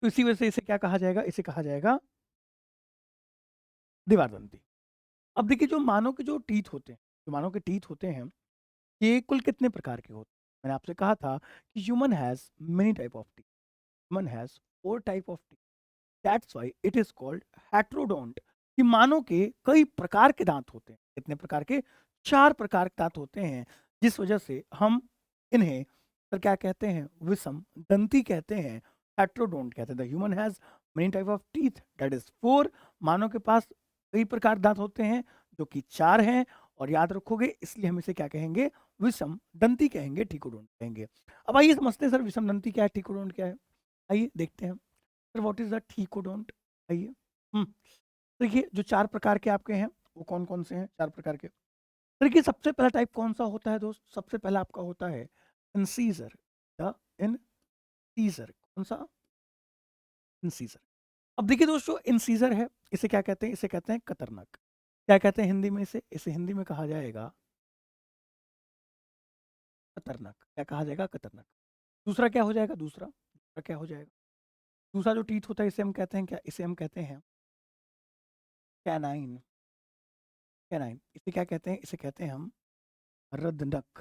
तो इसी वजह से इसे क्या कहा जाएगा? इसे कहा जाएगा द्विवार दंती। अब देखिए, जो मानव के जो टीथ होते हैं, जो मानव के टीथ होते हैं, ये कुल कितने प्रकार के होते हैं? मैंने आपसे कहा था कि human has many type of teeth. Human has 4 type of teeth. That's why it is called heterodont. कि मानव के कई प्रकार के दांत होते हैं। कितने प्रकार के? 4 प्रकार के दांत होते हैं, जिस वजह से हम इन्हें सर क्या कहते हैं? विषम दंती कहते हैं, हेट्रोडोंट कहते हैं। The human has many type of teeth, that is 4। मानव के पास कई प्रकार के दांत होते हैं, जो कि 4 हैं। और याद रखोगे, इसलिए हम इसे क्या कहेंगे? विषम दंती कहेंगे, ट्रिकोडोंट कहेंगे। अब आइए समझते हैं सर, विषम दंती क्या है, ट्रिकोडोंट क्या है। आइए देखते हैं सर व्हाट इज द ठीकोडोंट। आइए देखिए जो 4 प्रकार के आपके हैं वो कौन-कौन से हैं 4 प्रकार के? देखिए सबसे पहला टाइप कौन-सा होता है दोस्त? सबसे पहला आपका होता है इंसीजर, द इंसीजर कौन-सा? इंसीजर। अब देखिए दोस्तों इंसीजर है, इसे क्या कहते हैं? इसे कहते हैं कतरनक। क्या कहते हैं हिंदी में इसे? इसे हिंदी में कहा जाएगा कतरनक। क्या कहा जाएगा? कतरनक। दूसरा क्या हो जाएगा? दूसरा क्या हो जाएगा? दूसरा जो टीथ होता है इसे हम कहते हैं क्या? इसे हम कहते हैं कैनाइन। कैनाइन। इसे क्या कहते हैं? इसे कहते हैं हम रदनक।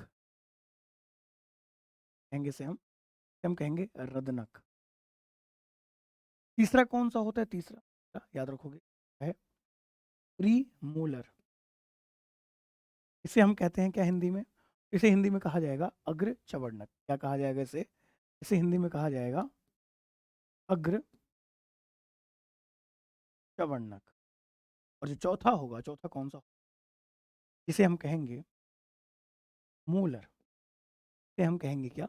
कहेंगे इसे हम कहेंगे रदनक। तीसरा कौन-सा होता है? तीसरा याद रखोगे है प्रीमोलर। इसे हम कहते हैं क्या हिंदी में? इसे हिंदी में कहा जाएगा अग्र चवर्णक। क्या कहा जाएगा इसे? इसे हिंदी में कहा जाएगा अग्र चवर्णक। और जो चौथा होगा, चौथा कौन-सा? इसे हम कहेंगे मूलर। इसे हम कहेंगे क्या?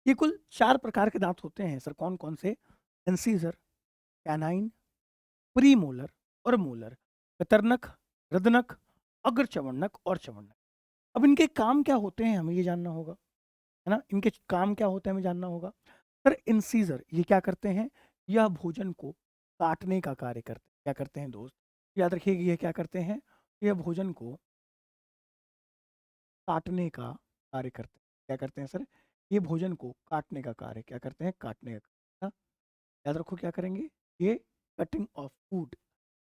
ये कुल 4 प्रकार के दाँत होते हैं सर कौन-कौन से? इंसीजर, कैनाइन, प्रीमोलर और मोलर। कतरनक, रदनक, अग्र चवर्णक और चवर्णक। अब इनके काम क्या होते हैं हमें ये जानना होगा, है ना? इनके काम क्या होते हैं हमें जानना होगा। सर इंसीजर ये क्या करते हैं? यह भोजन को काटने का कार्य करते हैं। क्या करते हैं दोस्त? याद रखिए ये क्या करते हैं? यह भोजन को काटने का कार्य करते हैं। क्या करते हैं सर? ये भोजन को काटने का कार्य क्या करते हैं? काटने का कार्य। याद रखो क्या करेंगे? ये कटिंग ऑफ फूड।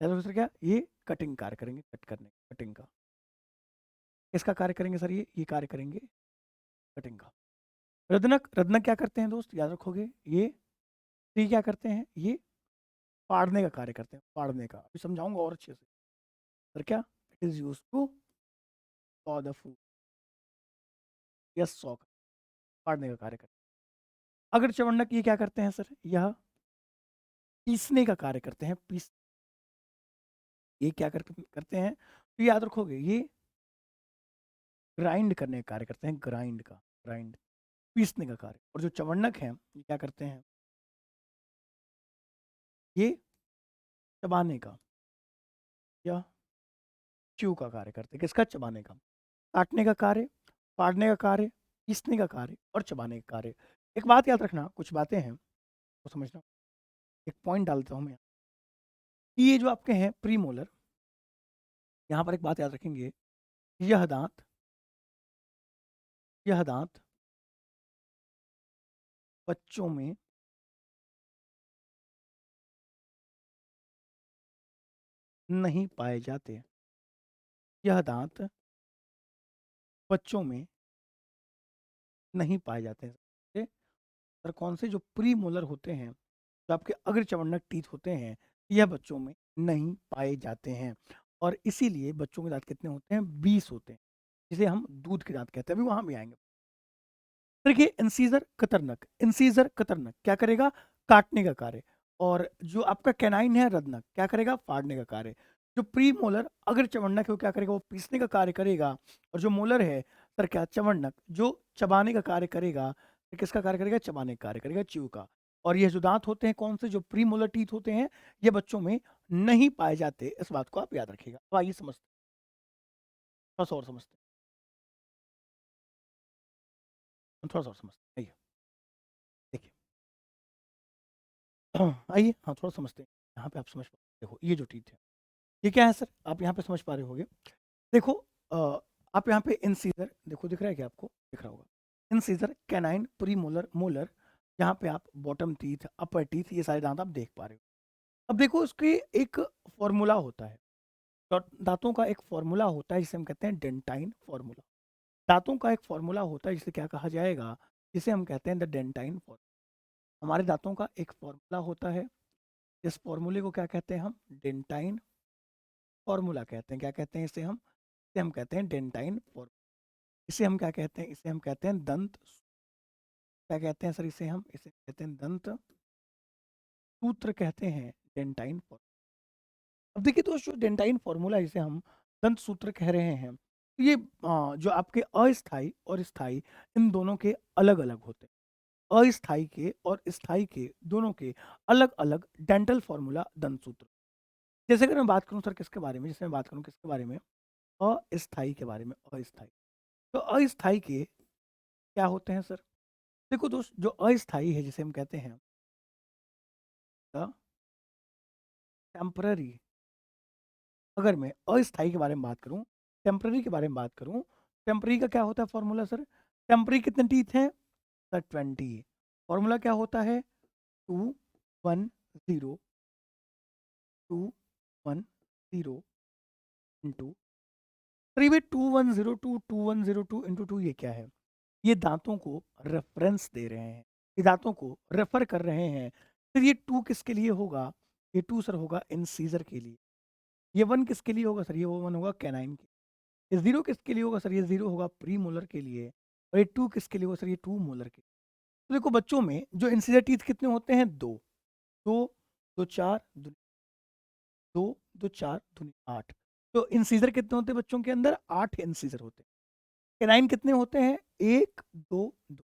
याद रखो सर क्या? ये कटिंग कार्य करेंगे, कट करने कटिंग का। किसका कार्य करेंगे सर ये कार्य करेंगे कटिंग का। रदनक, रदनक क्या करते हैं दोस्त? याद रखोगे ये क्या करते हैं? ये फाड़ने का कार्य करते हैं, फाड़ने का। अभी समझाऊँगा और अच्छे से। सर क्या? It is used to saw the food. Yes saw फाड़ने का कार्य करते हैं। अगर चवंडक ये क्या करते हैं सर? यह पीसने का कार्य करते हैं, ये क्या करते हैं? तो याद रखोगे ये ग्राइंड करने का कार्य करते हैं, ग्राइंड, पीसने का कार्य। और जो चवंडक हैं, ये क्या करते हैं? ये चबाने का या च्यू का कार्य करते हैं। किसका? चबाने का। काटने का कार्य, फाड़ने का कार्य, पीसने का कार्य और चबाने का कार्य। एक बात याद रखना, कुछ बातें हैं, वो समझना। एक पॉइंट डालता हूँ मैं, कि ये जो आपके हैं प्रीमोलर, यहाँ पर एक बात याद रखेंगे, यह दाँत यह दाँत बच्चों में नहीं पाए जाते। यह दाँत बच्चों में नहीं पाए जाते हैं। ये और कौन से? जो प्रीमोलर होते हैं, जो आपके अग्रचवर्णक टीथ होते हैं, यह बच्चों में नहीं पाए जाते हैं। और इसीलिए बच्चों के दाँत कितने होते हैं? 20 होते हैं, जिसे हम दूध के दाँत कहते हैं। अभी वहाँ भी आएँगे। देखिए इंसीजर कतरनक क्या करेगा? काटने का कार्य। और जो आपका कैनाइन है रदनक क्या करेगा? फाड़ने का कार्य। जो प्रीमोलर अगर चवंडक है वो क्या करेगा? वो पीसने का कार्य करेगा। और जो मोलर है सर क्या? चवंडक जो चबाने का कार्य करेगा। तो किसका कार्य करेगा? चबाने का कार्य करेगा, च्यू का। और ये जो दांत होते हैं कौन से? जो प्रीमोलर टीथ होते हैं, ये बच्चों में नहीं पाए जाते। इस बात को आप याद रखिएगा। तो आइए समझते थोड़ा सा और समझते थोड़ा सा और समझते आइए देखिए। आइए हाँ थोड़ा समझते हैं। यहाँ पे आप समझ पाओ, देखो ये जो टीथ है ये क्या है सर? आप यहाँ पे समझ पा रहे होगे। देखो आप यहाँ पे इंसीजर देखो, दिख रहा है क्या आपको? दिख रहा होगा। इंसीजर, कैनाइन, प्रीमोलर, मोलर, यहाँ पे आप बॉटम टीथ, अपर टीथ, ये सारे दांत आप देख पा रहे हो। अब देखो उसके एक फॉर्मूला होता है। दांतों का एक फॉर्मूला होता है जिसे हम कहते हैं डेंटाइन फॉर्मूला। दांतों का एक फॉर्मूला होता है जिसे क्या कहा जाएगा? जिसे हम कहते हैं द डेंटाइन फॉर्मूला। हमारे दांतों का एक फॉर्मूला होता है। इस फॉर्मूले को क्या कहते हैं हम? डेंटाइन फॉर्मूला कहते हैं। क्या कहते हैं इसे हम कहते हैं डेंटाइन फॉर्मूला। इसे हम क्या कहते हैं? इसे हम कहते हैं क्या कहते हैं सर? इसे कहते हैं दंत सूत्र कहते हैं, डेंटाइन फॉर्मूला। अब देखिए दोस्तों डेंटाइन फॉर्मूला जिसे हम दंत सूत्र कह रहे हैं, ये जो आपके अस्थाई और स्थाई इन दोनों के अलग-अलग होते हैं। अस्थाई के और स्थाई के दोनों के अलग-अलग डेंटल फ़ॉर्मूला दंत सूत्र। जैसे अगर मैं बात करूँ सर किसके बारे में? जैसे मैं बात करूँ किसके बारे में? अस्थाई के बारे में, अस्थाई। तो अस्थाई के क्या होते हैं सर? देखो दोस्त, जो अस्थाई है जिसे हम कहते हैं द टेम्पररी, अगर मैं अस्थाई के बारे में बात करूँ, टेम्पररी के बारे में बात करूँ, टेम्पररी का क्या होता है फ़ॉर्मूला सर? टेम्पररी कितने टीथ हैं? सर 20। फ़ॉर्मूला क्या होता है? 2, 1, 0, 2, 1, 0 इंटू 3 में 2102, 2102 इंटू 2 ये क्या है? ये दांतों को रेफरेंस दे रहे हैं, ये दांतों को रेफर कर रहे हैं। फिर ये 2 किसके लिए होगा? ये 2 सर होगा इंसीजर के लिए। ये 1 किसके लिए होगा सर? ये वो 1 होगा कैनाइन के। ये 0 किसके लिए होगा सर? ये 0 होगा प्रीमोलर के लिए। और ये 2 किसके लिए होगा सर? ये 2 मोलर के लिए। तो देखो बच्चों में जो इंसीजर टीथ कितने होते हैं? 2, 2, 2 4 2 2, 2 4 दूनी 8। तो इंसीजर कितने होते हैं बच्चों के अंदर? 8 इंसीजर होते हैं। कैनाइन कितने होते हैं? 1, 2, 2,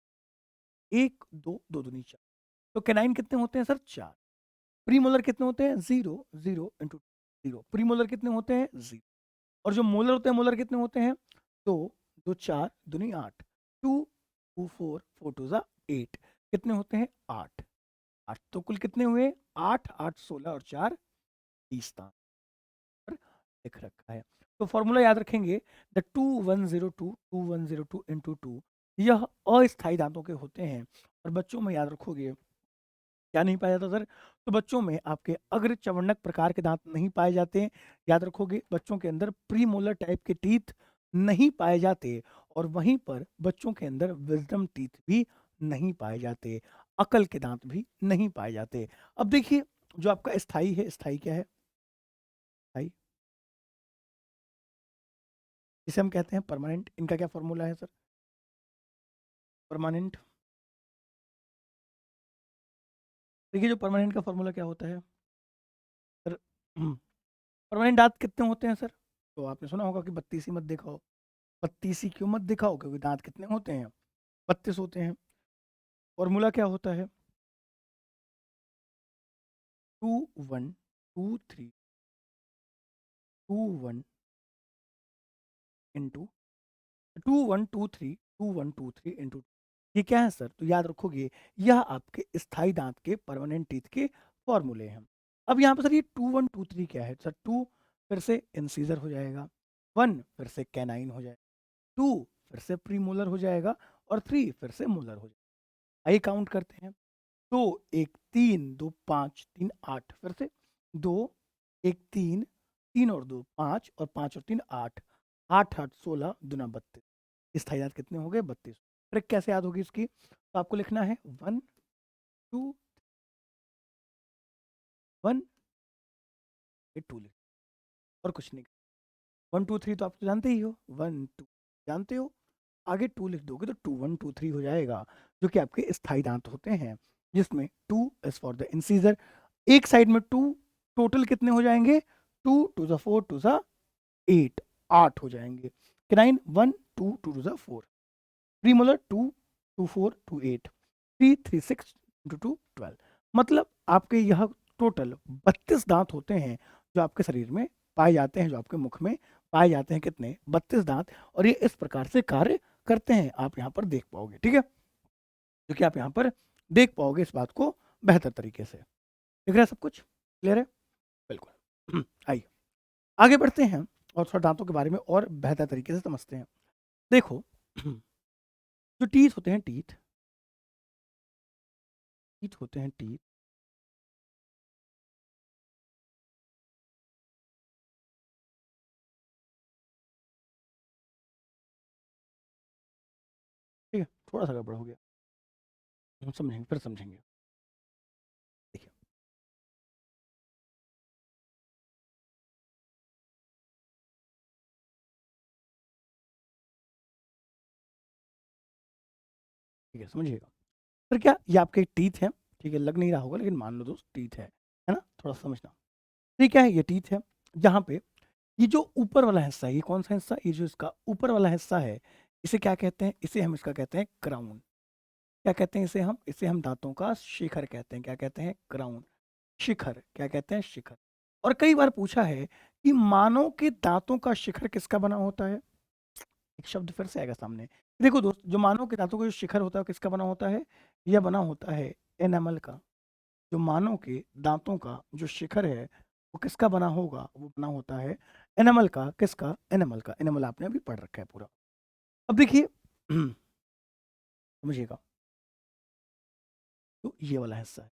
1, 2, 2 दूनी 4। तो कैनाइन कितने होते हैं सर? 4। प्रीमोलर कितने होते हैं? 0, 0 इंटू 0। प्रीमोलर कितने होते हैं? 0। और जो मोलर होते हैं, मोलर कितने होते हैं? 2, 2 4 दूनी 8। 2, 2 4, 4 2 ज़ा 8। कितने होते हैं? 8। 8 तो कुल कितने हुए? 8, 8 16 और 4 30 दांत पर लिख रखा है। तो फॉर्मूला याद रखेंगे, द 2102 इंटू 2 यह अस्थायी दांतों के होते हैं। और बच्चों में याद रखोगे क्या नहीं पाया जाता सर? तो बच्चों में आपके अग्र चवर्णक प्रकार के दांत नहीं पाए जाते हैं। याद रखोगे बच्चों के अंदर प्रीमोलर टाइप के टीथ नहीं पाए जाते। और वहीं पर बच्चों के अंदर विजडम टीथ भी नहीं पाए जाते, अकल के दांत भी नहीं पाए जाते। अब देखिए, जो आपका स्थाई है, स्थाई क्या है? स्थाई, जिसे हम कहते हैं परमानेंट, इनका क्या फॉर्मूला है सर? परमानेंट। देखिए, जो परमानेंट का फॉर्मूला क्या होता है सर? परमानेंट दांत कितने होते हैं सर? तो आपने सुना होगा कि 32 मत दिखाओ। 32 क्यों मत दिखाओ? क्योंकि दांत कितने होते हैं? 32 होते हैं। फॉर्मूला क्या होता है? 2 1 2 3 2 1 इंटू 2 1 2 3 2 1 2 3 इंटू, ये क्या है सर? तो याद रखोगे यह आपके स्थायी दांत के परमानेंट टीथ के फॉर्मूले हैं। अब यहाँ पर सर ये 2 1 2 3 क्या है सर? 2 फिर से इंसीजर हो जाएगा, 1 फिर से कैनाइन हो जाएगा, 2 फिर से प्रीमोलर हो जाएगा, और 3 फिर से मोलर हो जाएगा। आइए काउंट करते हैं। 2 1 3 2 5 3 8, फिर से 2 1 3 3 और 2 5, और 5 और 3 8, 8 8 16 दूना 32। स्थायी दांत कितने हो गए? 32। ट्रिक कैसे याद होगी इसकी? तो आपको लिखना है 1 2 1 2 लिख, और कुछ नहीं। 1 2 3 तो आप तो जानते ही हो, 1 2 जानते हो। आगे 2 लिख दोगे तो 2 1 2 3 हो जाएगा, जो कि आपके स्थायी दांत होते हैं, जिसमें 2 इज फॉर द इंसीजर। एक साइड में 2, टोटल कितने हो जाएंगे? 2 2 ज़ा 4 2 ज़ा 8, 8 हो जाएंगे। क्राइन 1 2 2 2 ज़ा 4, प्रीमोलर 2 2 4 2 8, 3 3 6 2 2 12। मतलब आपके यह टोटल 32 दांत होते हैं जो आपके शरीर में पाए जाते हैं, जो आपके मुख में पाए जाते हैं। कितने? 32 दांत। और ये इस प्रकार से कार्य करते हैं, आप यहाँ पर देख पाओगे, ठीक है? क्योंकि आप यहाँ पर देख पाओगे इस बात को बेहतर तरीके से। दिख रहा है सब कुछ? क्लियर है? बिल्कुल। आइए आगे बढ़ते हैं और थोड़ा दांतों के बारे में और बेहतर तरीके से समझते हैं। देखो, जो टीथ होते हैं, टीथ टीथ होते हैं, टीथ, ठीक है? थोड़ा सा गड़बड़ हो गया, हम समझेंगे, फिर समझेंगे। देखिए, ठीक है, समझिएगा। फिर क्या, ये आपके टीथ हैं, ठीक है? लग नहीं रहा होगा लेकिन मान लो दोस्त टीथ है ना? थोड़ा समझना। ठीक है, ये टीथ है, जहाँ पे ये जो ऊपर वाला हिस्सा है, ये कौन सा हिस्सा, ये जो इसका ऊपर वाला हिस्सा है, इसे क्या कहते हैं, इसे हम इसका कहते हैं क्राउन। क्या कहते हैं इसे हम दांतों का शिखर कहते हैं। क्या कहते हैं, क्राउन, शिखर, क्या कहते हैं, शिखर। और कई बार पूछा है कि मानव के दांतों का शिखर किसका बना होता है। एक शब्द फिर से आएगा सामने। देखो दोस्त, जो मानव के दांतों का जो शिखर होता है, किसका बना होता है, यह बना होता है एनामल का। जो मानव के दांतों का जो शिखर है, वो किसका बना होगा, वो बना होता है एनिमल का। किसका, एनिमल का। एनिमल आपने अभी पढ़ रखा है पूरा। अब देखिए समझिएगा, तो ये वाला हिस्सा है,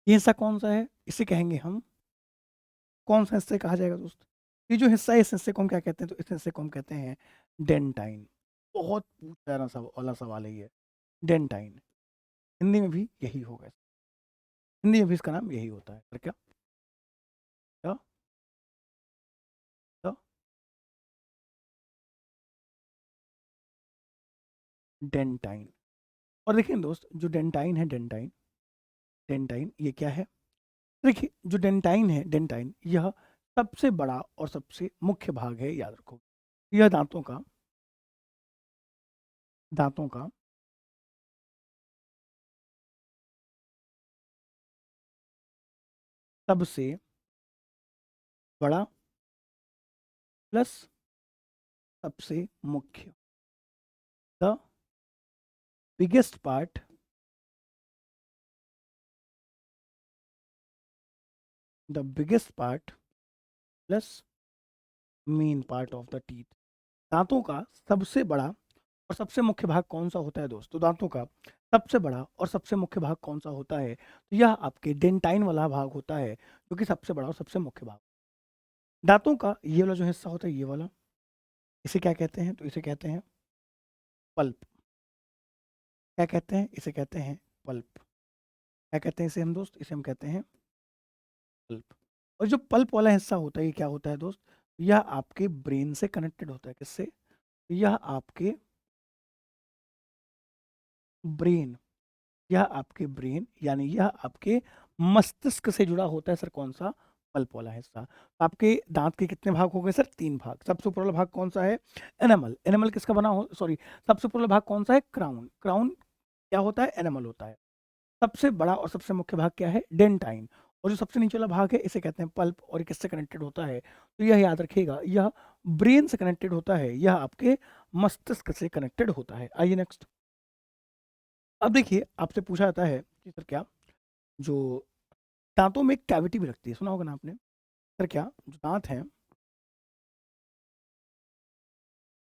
ये हिस्सा कौन सा है, इसे कहेंगे हम, कौन सा हिस्सा कहा जाएगा दोस्त, ये जो हिस्सा है, इस हिस्से को हम क्या कहते हैं, तो इस हिस्से को हम कहते हैं डेंटाइन। बहुत प्यारा सा वाला सवाल है ये, डेंटाइन। हिंदी में भी यही होगा, हिंदी में भी इसका नाम यही होता है। पर क्या, क्या, क्या? डेंटाइन। और देखिए दोस्त, जो डेंटाइन है, डेंटाइन, डेंटाइन ये क्या है, देखिए जो डेंटाइन है, डेंटाइन यह सबसे बड़ा और सबसे मुख्य भाग है, याद रखो। यह दांतों का सबसे बड़ा प्लस सबसे मुख्य, the biggest part, the biggest part plus main part of the teeth. दांतों का सबसे बड़ा और सबसे मुख्य भाग कौन सा होता है दोस्तों, दांतों का सबसे बड़ा और सबसे मुख्य भाग कौन सा होता है, तो यह आपके डेंटाइन वाला भाग होता है, जो कि सबसे बड़ा और सबसे मुख्य भाग। दांतों का ये वाला जो हिस्सा होता है, ये वाला, इसे क्या कहते हैं, तो इसे कहते हैं पल्प। क्या कहते हैं, इसे कहते हैं पल्प। क्या कहते हैं इसे हम दोस्त, इसे हम कहते हैं पल्प। और जो पल्प वाला हिस्सा होता है, ये क्या होता है दोस्त, यह आपके ब्रेन से कनेक्टेड होता है। किससे, यह आपके ब्रेन, यह आपके ब्रेन यानी यह आपके मस्तिष्क से जुड़ा होता है। सर कौन सा, पल्प वाला हिस्सा। तो आपके दांत के कितने भाग हो गए सर, 3 भाग। सबसे ऊपर वाला भाग कौन सा है, एनिमल। एनिमल किसका बना हो, सॉरी, सबसे ऊपर वाला भाग कौन सा है, क्राउन। क्राउन क्या होता है, एनिमल होता है। सबसे बड़ा और सबसे मुख्य भाग क्या है, डेंटाइन। और जो सबसे नीचे वाला भाग है, इसे कहते हैं पल्प। और ये किससे कनेक्टेड होता है, तो यह याद रखिएगा, यह ब्रेन से कनेक्टेड होता है, यह आपके मस्तिष्क से कनेक्टेड होता है। आइए नेक्स्ट। अब देखिए, आपसे पूछा जाता है कि सर क्या, जो दांतों में एक कैविटी भी लगती है, सुना होगा ना आपने। सर क्या, जो दांत हैं,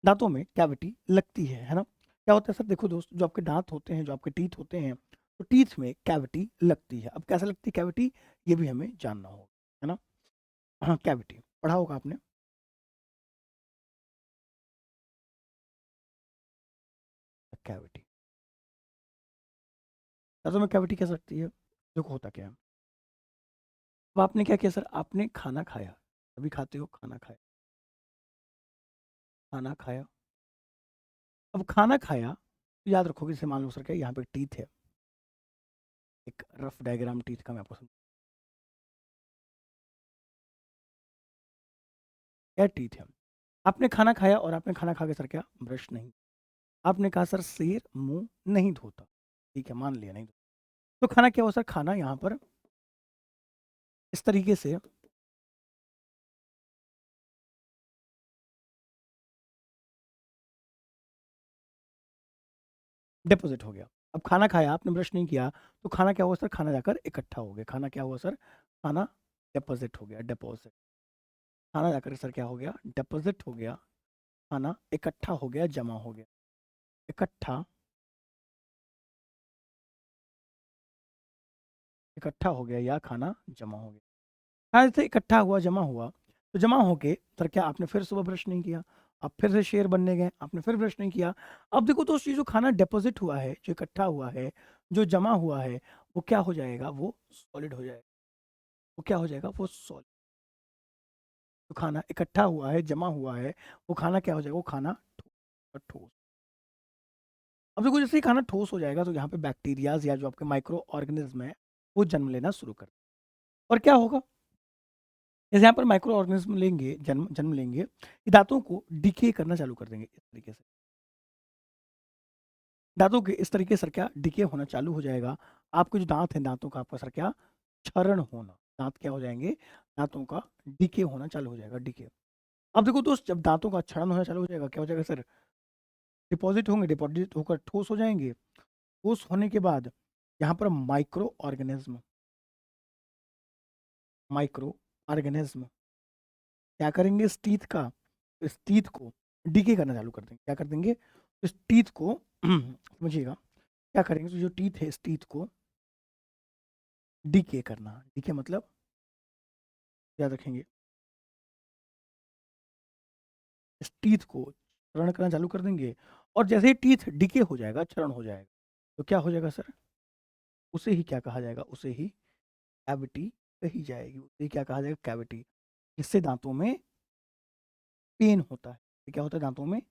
दांतों में कैविटी लगती है ना। क्या होता है सर, देखो दोस्त, जो आपके दांत होते हैं, जो आपके टीथ होते हैं, तो टीथ में कैविटी लगती है। अब कैसे लगती है कैविटी, ये भी हमें जानना होगा, है ना। हाँ, कैविटी पढ़ा होगा आपने, कैविटी। दांतों में कैविटी कैसे लगती है, देखो होता क्या है। अब आपने क्या किया सर, आपने खाना खाया, अभी खाते हो, खाना खाया, खाना खाया। अब खाना खाया, तो याद रखोगे, जैसे मान लो सर क्या, यहाँ पे टीथ है, एक रफ डायग्राम टीथ का मैं आपको क्या, टीथ है। आपने खाना खाया और आपने खाना खा के सर क्या, ब्रश नहीं, आपने कहा सर शेर मुंह नहीं धोता, ठीक है, मान लिया नहीं धोता। तो खाना क्या हुआ सर, खाना यहाँ पर इस तरीके से डिपॉजिट हो गया। अब खाना खाया, आपने ब्रश नहीं किया, तो खाना क्या हुआ सर, खाना जाकर इकट्ठा हो गया। खाना क्या हुआ सर, खाना डिपॉजिट हो गया, डिपॉजिट। खाना जाकर सर क्या हो गया, डिपॉजिट हो गया। खाना इकट्ठा हो गया, जमा हो गया, इकट्ठा, इकट्ठा हो गया, या खाना जमा हो गया। हाँ, जैसे इकट्ठा हुआ, जमा हुआ, तो जमा होके सर क्या, आपने फिर सुबह ब्रश नहीं किया, आप फिर से शेर बनने गए, आपने फिर ब्रश नहीं किया। अब देखो तो ये जो खाना डिपॉजिट हुआ है, जो इकट्ठा हुआ है, जो जमा हुआ है, वो क्या हो जाएगा, वो सॉलिड हो जाएगा। वो क्या हो जाएगा, वो सॉलिड। जो खाना इकट्ठा हुआ है, जमा हुआ है, वो खाना क्या हो जाएगा, वो खाना ठोस। अब देखो, जैसे ही खाना ठोस हो जाएगा, तो यहाँ पे बैक्टीरियाज या जो आपके माइक्रो ऑर्गेनिज्म है, वो जन्म लेना शुरू कर, और क्या होगा, जैसे यहाँ पर माइक्रो ऑर्गेनिज्म लेंगे, जन्म जन्म लेंगे, ये दांतों को डिके करना चालू कर देंगे इस तरीके से। दांतों के इस तरीके से क्या डिके होना चालू हो जाएगा। आपके जो दांत हैं, दांतों का आपका सर क्या क्षरण होना, दांत क्या हो जाएंगे, दांतों का डिके होना चालू हो जाएगा, डिके। अब देखो दोस्त, जब दांतों का क्षरण होना चालू हो जाएगा, क्या हो जाएगा सर, डिपॉजिट होंगे, डिपॉजिट होकर ठोस हो जाएंगे। ठोस होने के बाद यहाँ पर माइक्रो ऑर्गेनिज्म क्या करेंगे, इस टीथ का, इस टीथ को डीके करना चालू कर देंगे। क्या कर देंगे, इस टीथ को समझिएगा, क्या करेंगे, तो जो टीथ है इस टीथ को डीके करना, डीके मतलब याद रखेंगे, इस टीथ को चरण करना चालू कर देंगे। और जैसे ही टीथ डीके हो जाएगा, चरण हो जाएगा, तो क्या हो जाएगा सर, उसे ही क्या कहा जाएगा, उसे ही कैविटी कही जाएगी, उसे ही क्या कहा जाएगा, कैविटी। जिससे दांतों में पेन होता है, तो क्या होता है, दांतों में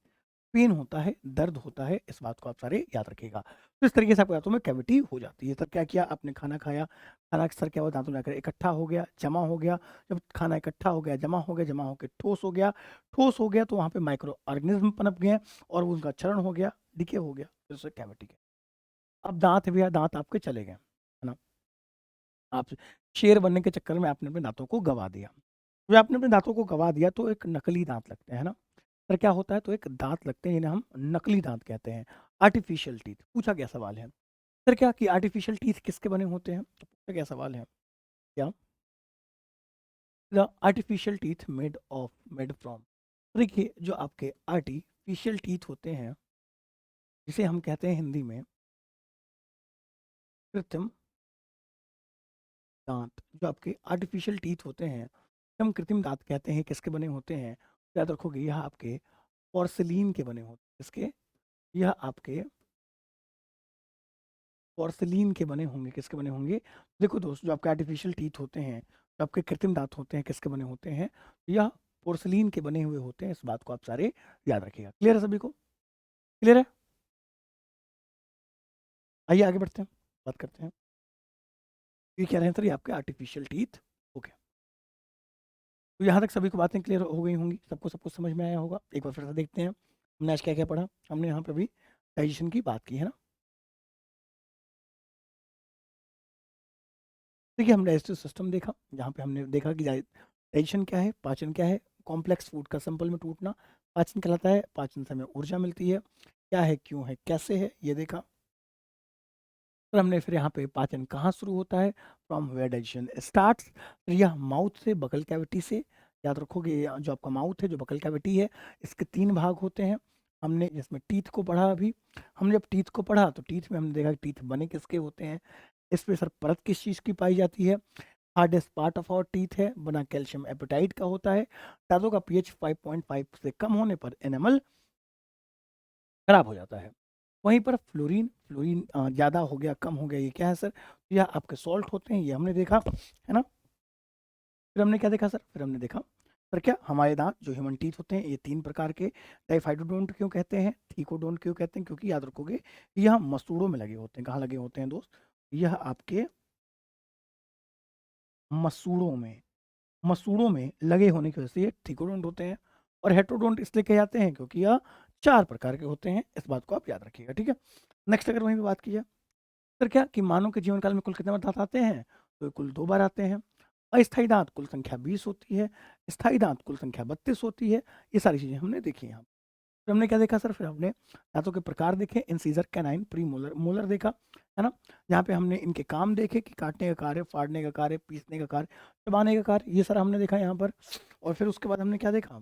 पेन होता है, दर्द होता है, इस बात को आप सारे याद रखिएगा। तो इस तरीके से आपके दांतों में कैविटी हो जाती है। सर क्या किया आपने, खाना खाया, खाना सर क्या हुआ, दांतों में जाकर इकट्ठा हो गया, जमा हो गया। जब खाना इकट्ठा हो गया, जमा हो गया, जमा होकर ठोस हो गया, ठोस हो गया, तो वहाँ पे माइक्रो ऑर्गेनिज्म पनप गए और उनका क्षरण हो गया, डिके हो गया, फिर उससे कैविटी गया। अब दांत भी, दांत आपके चले गए, है ना, आप शेर बनने के चक्कर में आपने अपने दांतों को गवा दिया। जब आपने अपने दांतों को गवा दिया तो एक नकली दांत लगते हैं, है ना। फिर क्या होता है, तो एक दांत लगते हैं, जिन्हें हम नकली दांत कहते हैं, आर्टिफिशियल टीथ। पूछा गया सवाल है सर क्या कि आर्टिफिशियल टीथ किसके बने होते हैं, तो पूछा गया सवाल है क्या, the artificial teeth made from. देखिए जो आपके आर्टिफिशियल टीथ होते हैं, जिसे हम कहते हैं हिंदी में कृत्रिम दांत, जो आपके आर्टिफिशियल टीथ होते हैं, हम कृत्रिम दांत कहते हैं, किसके बने होते हैं, याद रखोगे, यह आपके पोर्सिलीन के बने होते हैं, किसके, यह आपके पोर्सिलीन के बने होंगे, किसके बने होंगे। देखो दोस्त, जो आपके आर्टिफिशियल टीथ होते हैं, जो आपके कृत्रिम दांत होते हैं, किसके बने होते हैं, यह पोर्सिलीन के बने हुए होते हैं, इस बात को आप सारे याद रखिएगा। क्लियर है सभी को, क्लियर है। आइए आगे बढ़ते हैं, बात करते हैं, ये क्या रहे हैं सर, ये आपके आर्टिफिशियल टीथ। ओके, तो यहाँ तक सभी को बातें क्लियर हो गई होंगी, सबको सब कुछ समझ में आया होगा। एक बार फिर से देखते हैं हमने आज क्या क्या पढ़ा। हमने यहाँ पर भी डाइजेशन की बात की, है ना। देखिए हम डाइजेस्टिव सिस्टम देखा, जहाँ पे हमने देखा कि डाइजेशन क्या है, पाचन क्या है, कॉम्प्लेक्स फूड का सिंपल में टूटना पाचन कहलाता है, पाचन से हमें ऊर्जा मिलती है, क्या है, क्यों है, कैसे है, ये देखा। फिर हमने फिर यहाँ पे पाचन कहाँ शुरू होता है, फ्रॉम वेयर डाइजेशन स्टार्ट्स, यह माउथ से, बकल कैविटी से। याद रखोगे जो आपका माउथ है, जो बकल कैविटी है, इसके 3 भाग होते हैं। हमने इसमें टीथ को पढ़ा अभी, हमने जब टीथ को पढ़ा तो टीथ में हमने देखा कि टीथ बने किसके होते हैं, इस पे सर परत किस चीज़ की पाई जाती है, hardest part of our teeth है, बना कैल्शियम एपेटाइट का होता है। दांतों का पीएच 5.5 से कम होने पर एनामल खराब हो जाता है। वहीं पर फ्लोरीन फ्लोरीन ज़्यादा हो गया, कम हो गया, ये क्या है सर, तो यह आपके सॉल्ट होते हैं, ये हमने देखा, है ना। फिर हमने क्या देखा सर, फिर हमने देखा सर क्या, हमारे दांत जो ह्यूमन टीथ होते हैं, ये 3 प्रकार के। डाइफाइडोडोंट क्यों कहते हैं, थीकोडोंट क्यों कहते हैं, क्योंकि याद रखोगे यह मसूड़ों में लगे होते हैं। कहाँ लगे होते हैं दोस्त, यह आपके मसूड़ों में, मसूड़ों में लगे होने की वजह से ये थीकोडोंट होते हैं। और हेटेरोडोंट इसलिए कहे जाते हैं क्योंकि यह 4 प्रकार के होते हैं, इस बात को आप याद रखिएगा, ठीक है। नेक्स्ट अगर वहीं पे बात की जाए, फिर क्या कि मानव के जीवन काल में कुल कितने बार दांत आते हैं, तो कुल 2 बार आते हैं। अस्थायी दांत कुल संख्या 20 होती है, स्थायी दांत कुल संख्या 32 होती है। ये सारी चीजें हमने देखी यहाँ। फिर हमने क्या देखा सर, फिर हमने दांतों के प्रकार देखे, incisor, canine, pre molar, molar देखा, है ना। यहाँ पे हमने इनके काम देखे कि काटने का कार्य, फाड़ने का कार्य, पीसने का कार्य, चबाने का कार्य, ये सारा हमने देखा यहाँ पर। और फिर उसके बाद हमने क्या देखा,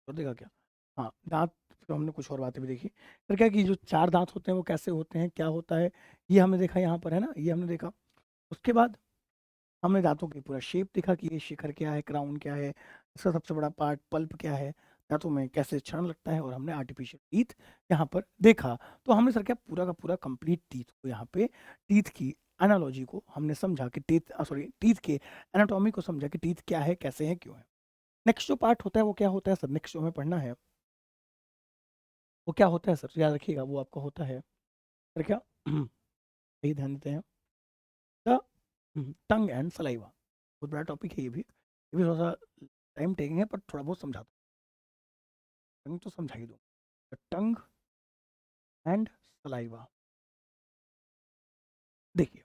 और देखा क्या, हाँ दांत, फिर हमने कुछ और बातें भी देखी। फिर क्या कि जो 4 दांत होते हैं वो कैसे होते हैं, क्या होता है, ये हमने देखा यहाँ पर, है ना, ये हमने देखा। उसके बाद हमने दांतों की पूरा शेप देखा कि ये शिखर क्या है, क्राउन क्या है, इसका सबसे बड़ा पार्ट पल्प क्या है, दांतों में कैसे क्षरण लगता है, और हमने आर्टिफिशियल टीथ यहाँ पर देखा। तो हमने सर क्या पूरा का पूरा कंप्लीट टीथ को यहाँ पे, टीथ की एनालॉजी को हमने समझा कि टीथ के एनाटॉमी को समझा कि टीथ क्या है, कैसे है, क्यों है। नेक्स्ट जो पार्ट होता है वो क्या होता है सर, नेक्स्ट जो हमें पढ़ना है वो क्या होता है सर, याद रखिएगा, वो आपका होता है सर क्या यही ध्यान देते हैं, टंग एंड सलाइवा, बहुत बड़ा टॉपिक है ये भी थोड़ा सा टाइम टेकिंग है, पर थोड़ा बहुत समझाता हूँ। टंग तो समझा ही दूँ। टंग एंड सलाइवा, देखिए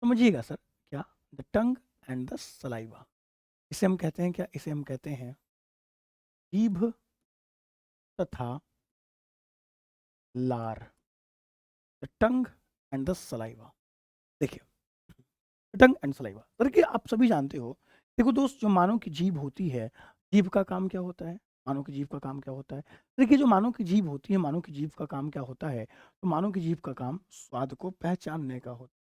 समझिएगा सर, क्या the tongue and the saliva, इसे हम कहते हैं क्या, इसे हम कहते हैं जीभ तथा लार, the tongue and the saliva. देखिए टंग एंड सलाइवा, देखिए आप सभी जानते हो, देखो दोस्त, जो मानव की जीभ होती है, जीभ का काम क्या होता है, मानव की जीभ का काम क्या होता है, देखिए जो मानव की जीभ होती है, मानव की जीभ का काम क्या होता है, तो मानव की जीभ का काम स्वाद को पहचानने का होता है।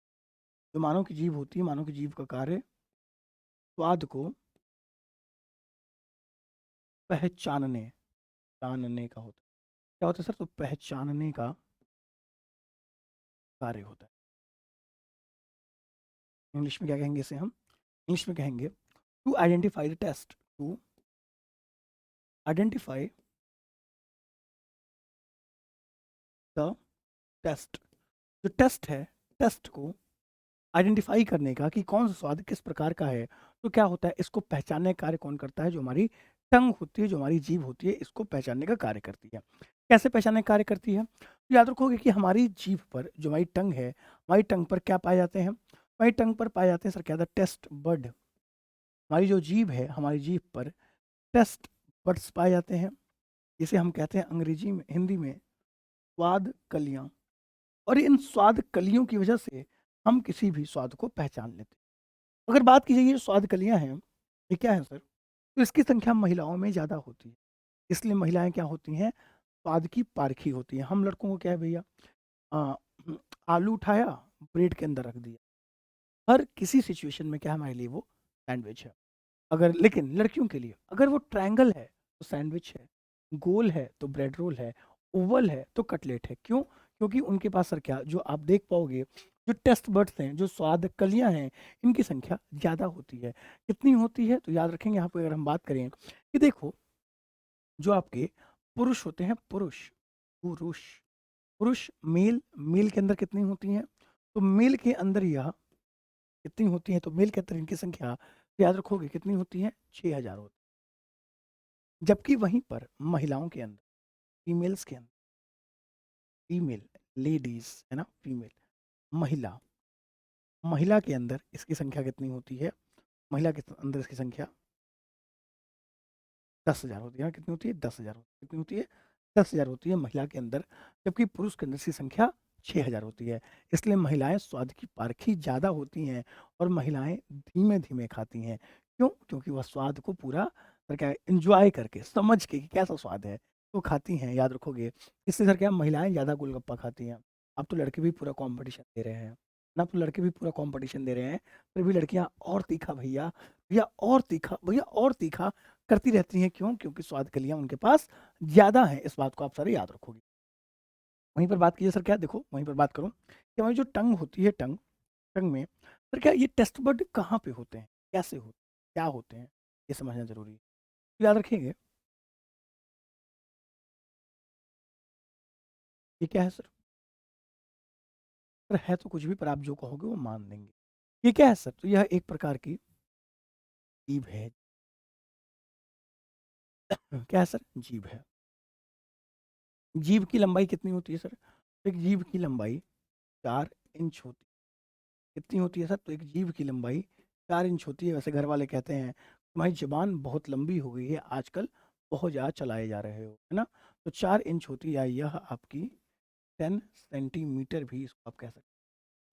जो मानव की जीभ होती है, मानव की जीभ का कार्य स्वाद को पहचानने जानने का होता है। क्या होता है सर, तो पहचानने का कार्य होता है। इंग्लिश में क्या कहेंगे इसे हम, इंग्लिश में कहेंगे to identify the taste, to identify the taste, जो टेस्ट है, टेस्ट को आइडेंटिफाई करने का कि कौन सा स्वाद किस प्रकार का है, तो क्या होता है, इसको पहचानने का कार्य कौन करता है, जो हमारी टंग होती है, जो हमारी जीभ होती है, इसको पहचानने का कार्य करती है। कैसे पहचानने का कार्य करती है, तो याद रखोगे कि हमारी जीभ पर, जो हमारी टंग है, हमारी टंग पर क्या पाए जाते हैं, हमारी टंग पर पाए जाते हैं सर क्या था, टेस्ट बड। हमारी जो जीभ है, हमारी जीभ पर टेस्ट बड्स पाए जाते हैं, जिसे हम कहते हैं अंग्रेजी में, हिंदी में स्वाद कलियां। और इन स्वाद कलियों की वजह से हम किसी भी स्वाद को पहचान लेते हैं। अगर बात की जाए ये स्वाद कलियां हैं, ये क्या है सर, तो इसकी संख्या महिलाओं में ज़्यादा होती है, इसलिए महिलाएं क्या होती हैं, स्वाद की पारखी होती हैं। हम लड़कों को क्या है भैया, आ, आलू उठाया, ब्रेड के अंदर रख दिया, हर किसी सिचुएशन में क्या हमारे लिए वो सैंडविच है। अगर लेकिन लड़कियों के लिए अगर वो ट्रायंगल है तो सैंडविच है, गोल है तो ब्रेड रोल है, ओवल है तो कटलेट है। क्यों, क्योंकि उनके पास सर क्या, जो आप देख पाओगे, जो टेस्ट बड्स हैं, जो स्वाद कलियां हैं, इनकी संख्या ज़्यादा होती है। कितनी होती है, तो याद रखेंगे यहाँ पे अगर हम बात करें कि देखो, जो आपके पुरुष होते हैं, पुरुष पुरुष पुरुष मेल, मेल के अंदर कितनी होती हैं, तो मेल के अंदर यह कितनी होती है, तो मेल के अंदर इनकी संख्या याद रखोगे कितनी होती है, 6000 होती है। जबकि वहीं पर महिलाओं के अंदर, फीमेल्स के अंदर, फीमेल लेडीज है ना, फीमेल महिला, महिला के अंदर इसकी संख्या कितनी होती है, महिला के अंदर इसकी संख्या 10,000 होती है ना, कितनी होती है, 10,000 कितनी होती है, 10,000 होती है महिला के अंदर, जबकि पुरुष के अंदर इसकी संख्या 6,000 होती है। इसलिए महिलाएं स्वाद की पारखी ज़्यादा होती हैं और महिलाएं धीमे धीमे खाती हैं। क्यों, क्योंकि वह स्वाद को पूरा क्या इंजॉय करके, समझ के कि कैसा स्वाद है, तो खाती हैं। याद रखोगे, इससे सर क्या, महिलाएं ज़्यादा गोलगप्पा खाती हैं। अब तो लड़के भी पूरा कंपटीशन दे रहे हैं ना, तो लड़के भी पूरा कंपटीशन दे रहे हैं, फिर भी लड़कियां और तीखा भैया, भैया और तीखा, भैया और तीखा करती रहती हैं। क्यों, क्योंकि स्वाद कलियां उनके पास ज़्यादा हैं। इस बात को आप सारे याद रखोगे। वहीं पर बात कीजिए सर क्या, देखो वहीं पर बात करूं कि हमारी जो टंग होती है, टंग, टंग में सर क्या, ये टेस्ट बड कहाँ पे होते हैं, कैसे होते हैं, क्या होते हैं, ये समझना जरूरी है, तो याद रखेंगे। ये क्या है सर है तो कुछ भी, पर आप जो कहोगे वो मान लेंगे। ये क्या है सर, तो यह एक प्रकार की जीभ है। क्या है सर, जीभ है। जीभ की लंबाई कितनी होती है सर, तो एक जीभ की लंबाई 4 इंच होती है। कितनी होती है सर, तो एक जीभ की लंबाई 4 इंच होती है। वैसे घर वाले कहते हैं तुम्हारी जबान बहुत लंबी हो गई है आजकल, बहुत ज़्यादा चलाए जा रहे हो, है ना। तो 4 इंच होती है, यह आपकी 10 सेंटीमीटर भी इसको आप कह सकते हैं।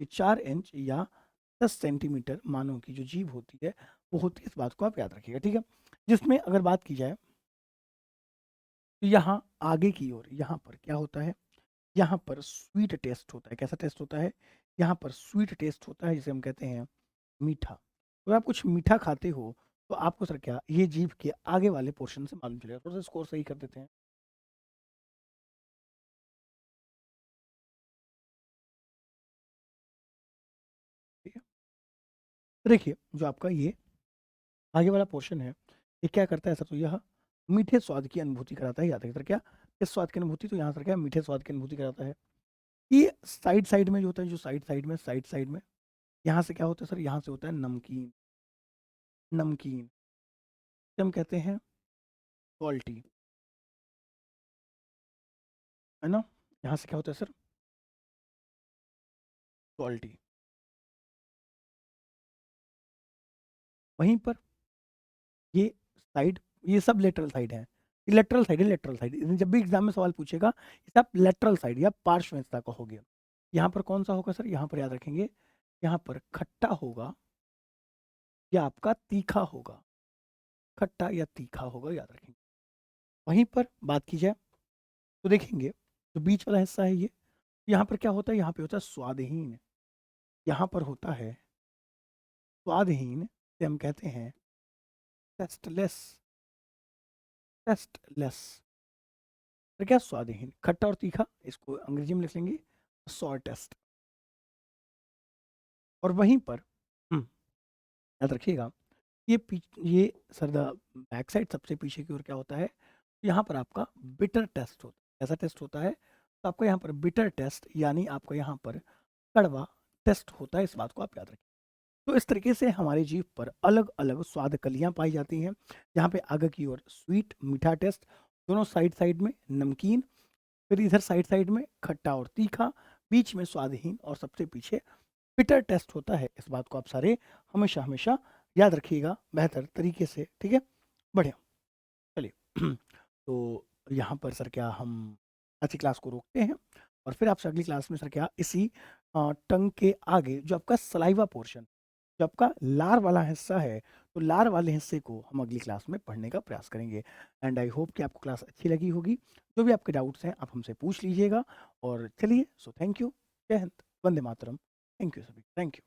ये 4 इंच या 10 सेंटीमीटर मानव की जो जीभ होती है वो होती है, इस बात को आप याद रखिएगा, ठीक है। जिसमें अगर बात की जाए, तो यहाँ आगे की ओर, यहाँ पर क्या होता है, यहाँ पर स्वीट टेस्ट होता है। कैसा टेस्ट होता है, यहाँ पर स्वीट टेस्ट होता है, जिसे हम कहते हैं मीठा। तो आप कुछ मीठा खाते हो, तो आपको सर क्या, ये जीभ के आगे वाले पोर्शन से मालूम चलेगा। थोड़ा सा स्कोर सही कर देते हैं, ठीक है। तो देखिए जो आपका ये आगे वाला पोर्शन है, ये क्या करता है सर, तो यह मीठे स्वाद की अनुभूति कराता है। याद रखिए सर क्या, किस स्वाद की अनुभूति, तो यहाँ सर क्या, मीठे स्वाद की अनुभूति कराता है। ये साइड साइड में जो होता है, जो साइड साइड में, साइड साइड में, यहाँ से क्या होता है सर, यहाँ से होता है नमकीन, नमकीन हम कहते हैं सॉल्टी, है ना। यहाँ से क्या होता है सर, सॉल्टी। वहीं पर ये साइड, ये सब लेटरल साइड है, लेटरल साइड है, लेटरल साइड। जब भी एग्जाम में सवाल पूछेगा इसे आप लेटरल साइड या पार्श्व हिस्सा कहोगे। यहाँ पर कौन सा होगा सर, यहाँ पर याद रखेंगे, यहाँ पर खट्टा होगा या आपका तीखा होगा, खट्टा या तीखा होगा, याद रखेंगे। वहीं पर बात की जाए तो देखेंगे जो बीच वाला हिस्सा है ये, यहाँ पर क्या होता है, यहाँ पे होता है स्वादहीन, यहाँ पर होता है स्वादहीन, से हम कहते हैं टेस्टलेस, टेस्टलेस। तो क्या स्वादहीन, खट्टा और तीखा, इसको अंग्रेजी में लिख लेंगे सॉर टेस्ट। और वहीं पर याद रखिएगा, ये सर द बैक साइड सबसे पीछे की ओर क्या होता है, यहाँ पर आपका बिटर टेस्ट होता है। ऐसा टेस्ट होता है तो आपका यहाँ पर बिटर टेस्ट, यानी आपका यहाँ पर कड़वा टेस्ट होता है, इस बात को आप याद रखें। तो इस तरीके से हमारी जीभ पर अलग अलग स्वाद कलियाँ पाई जाती हैं, जहाँ पे आगे की ओर स्वीट मीठा टेस्ट, दोनों साइड साइड में नमकीन, फिर इधर साइड साइड में खट्टा और तीखा, बीच में स्वादहीन और सबसे पीछे बिटर टेस्ट होता है। इस बात को आप सारे हमेशा हमेशा याद रखिएगा बेहतर तरीके से, ठीक है, बढ़िया। चलिए तो यहाँ पर सर क्या हम आज की क्लास को रोकते हैं, और फिर आपसे अगली क्लास में सर क्या इसी टंग के आगे जो आपका सलाइवा पोर्शन, जो आपका लार वाला हिस्सा है, तो लार वाले हिस्से को हम अगली क्लास में पढ़ने का प्रयास करेंगे। एंड आई होप कि आपको क्लास अच्छी लगी होगी। जो भी आपके डाउट्स हैं आप हमसे पूछ लीजिएगा। और चलिए, सो थैंक यू, जय हिंद, वंदे मातरम, थैंक यू सभी, थैंक यू।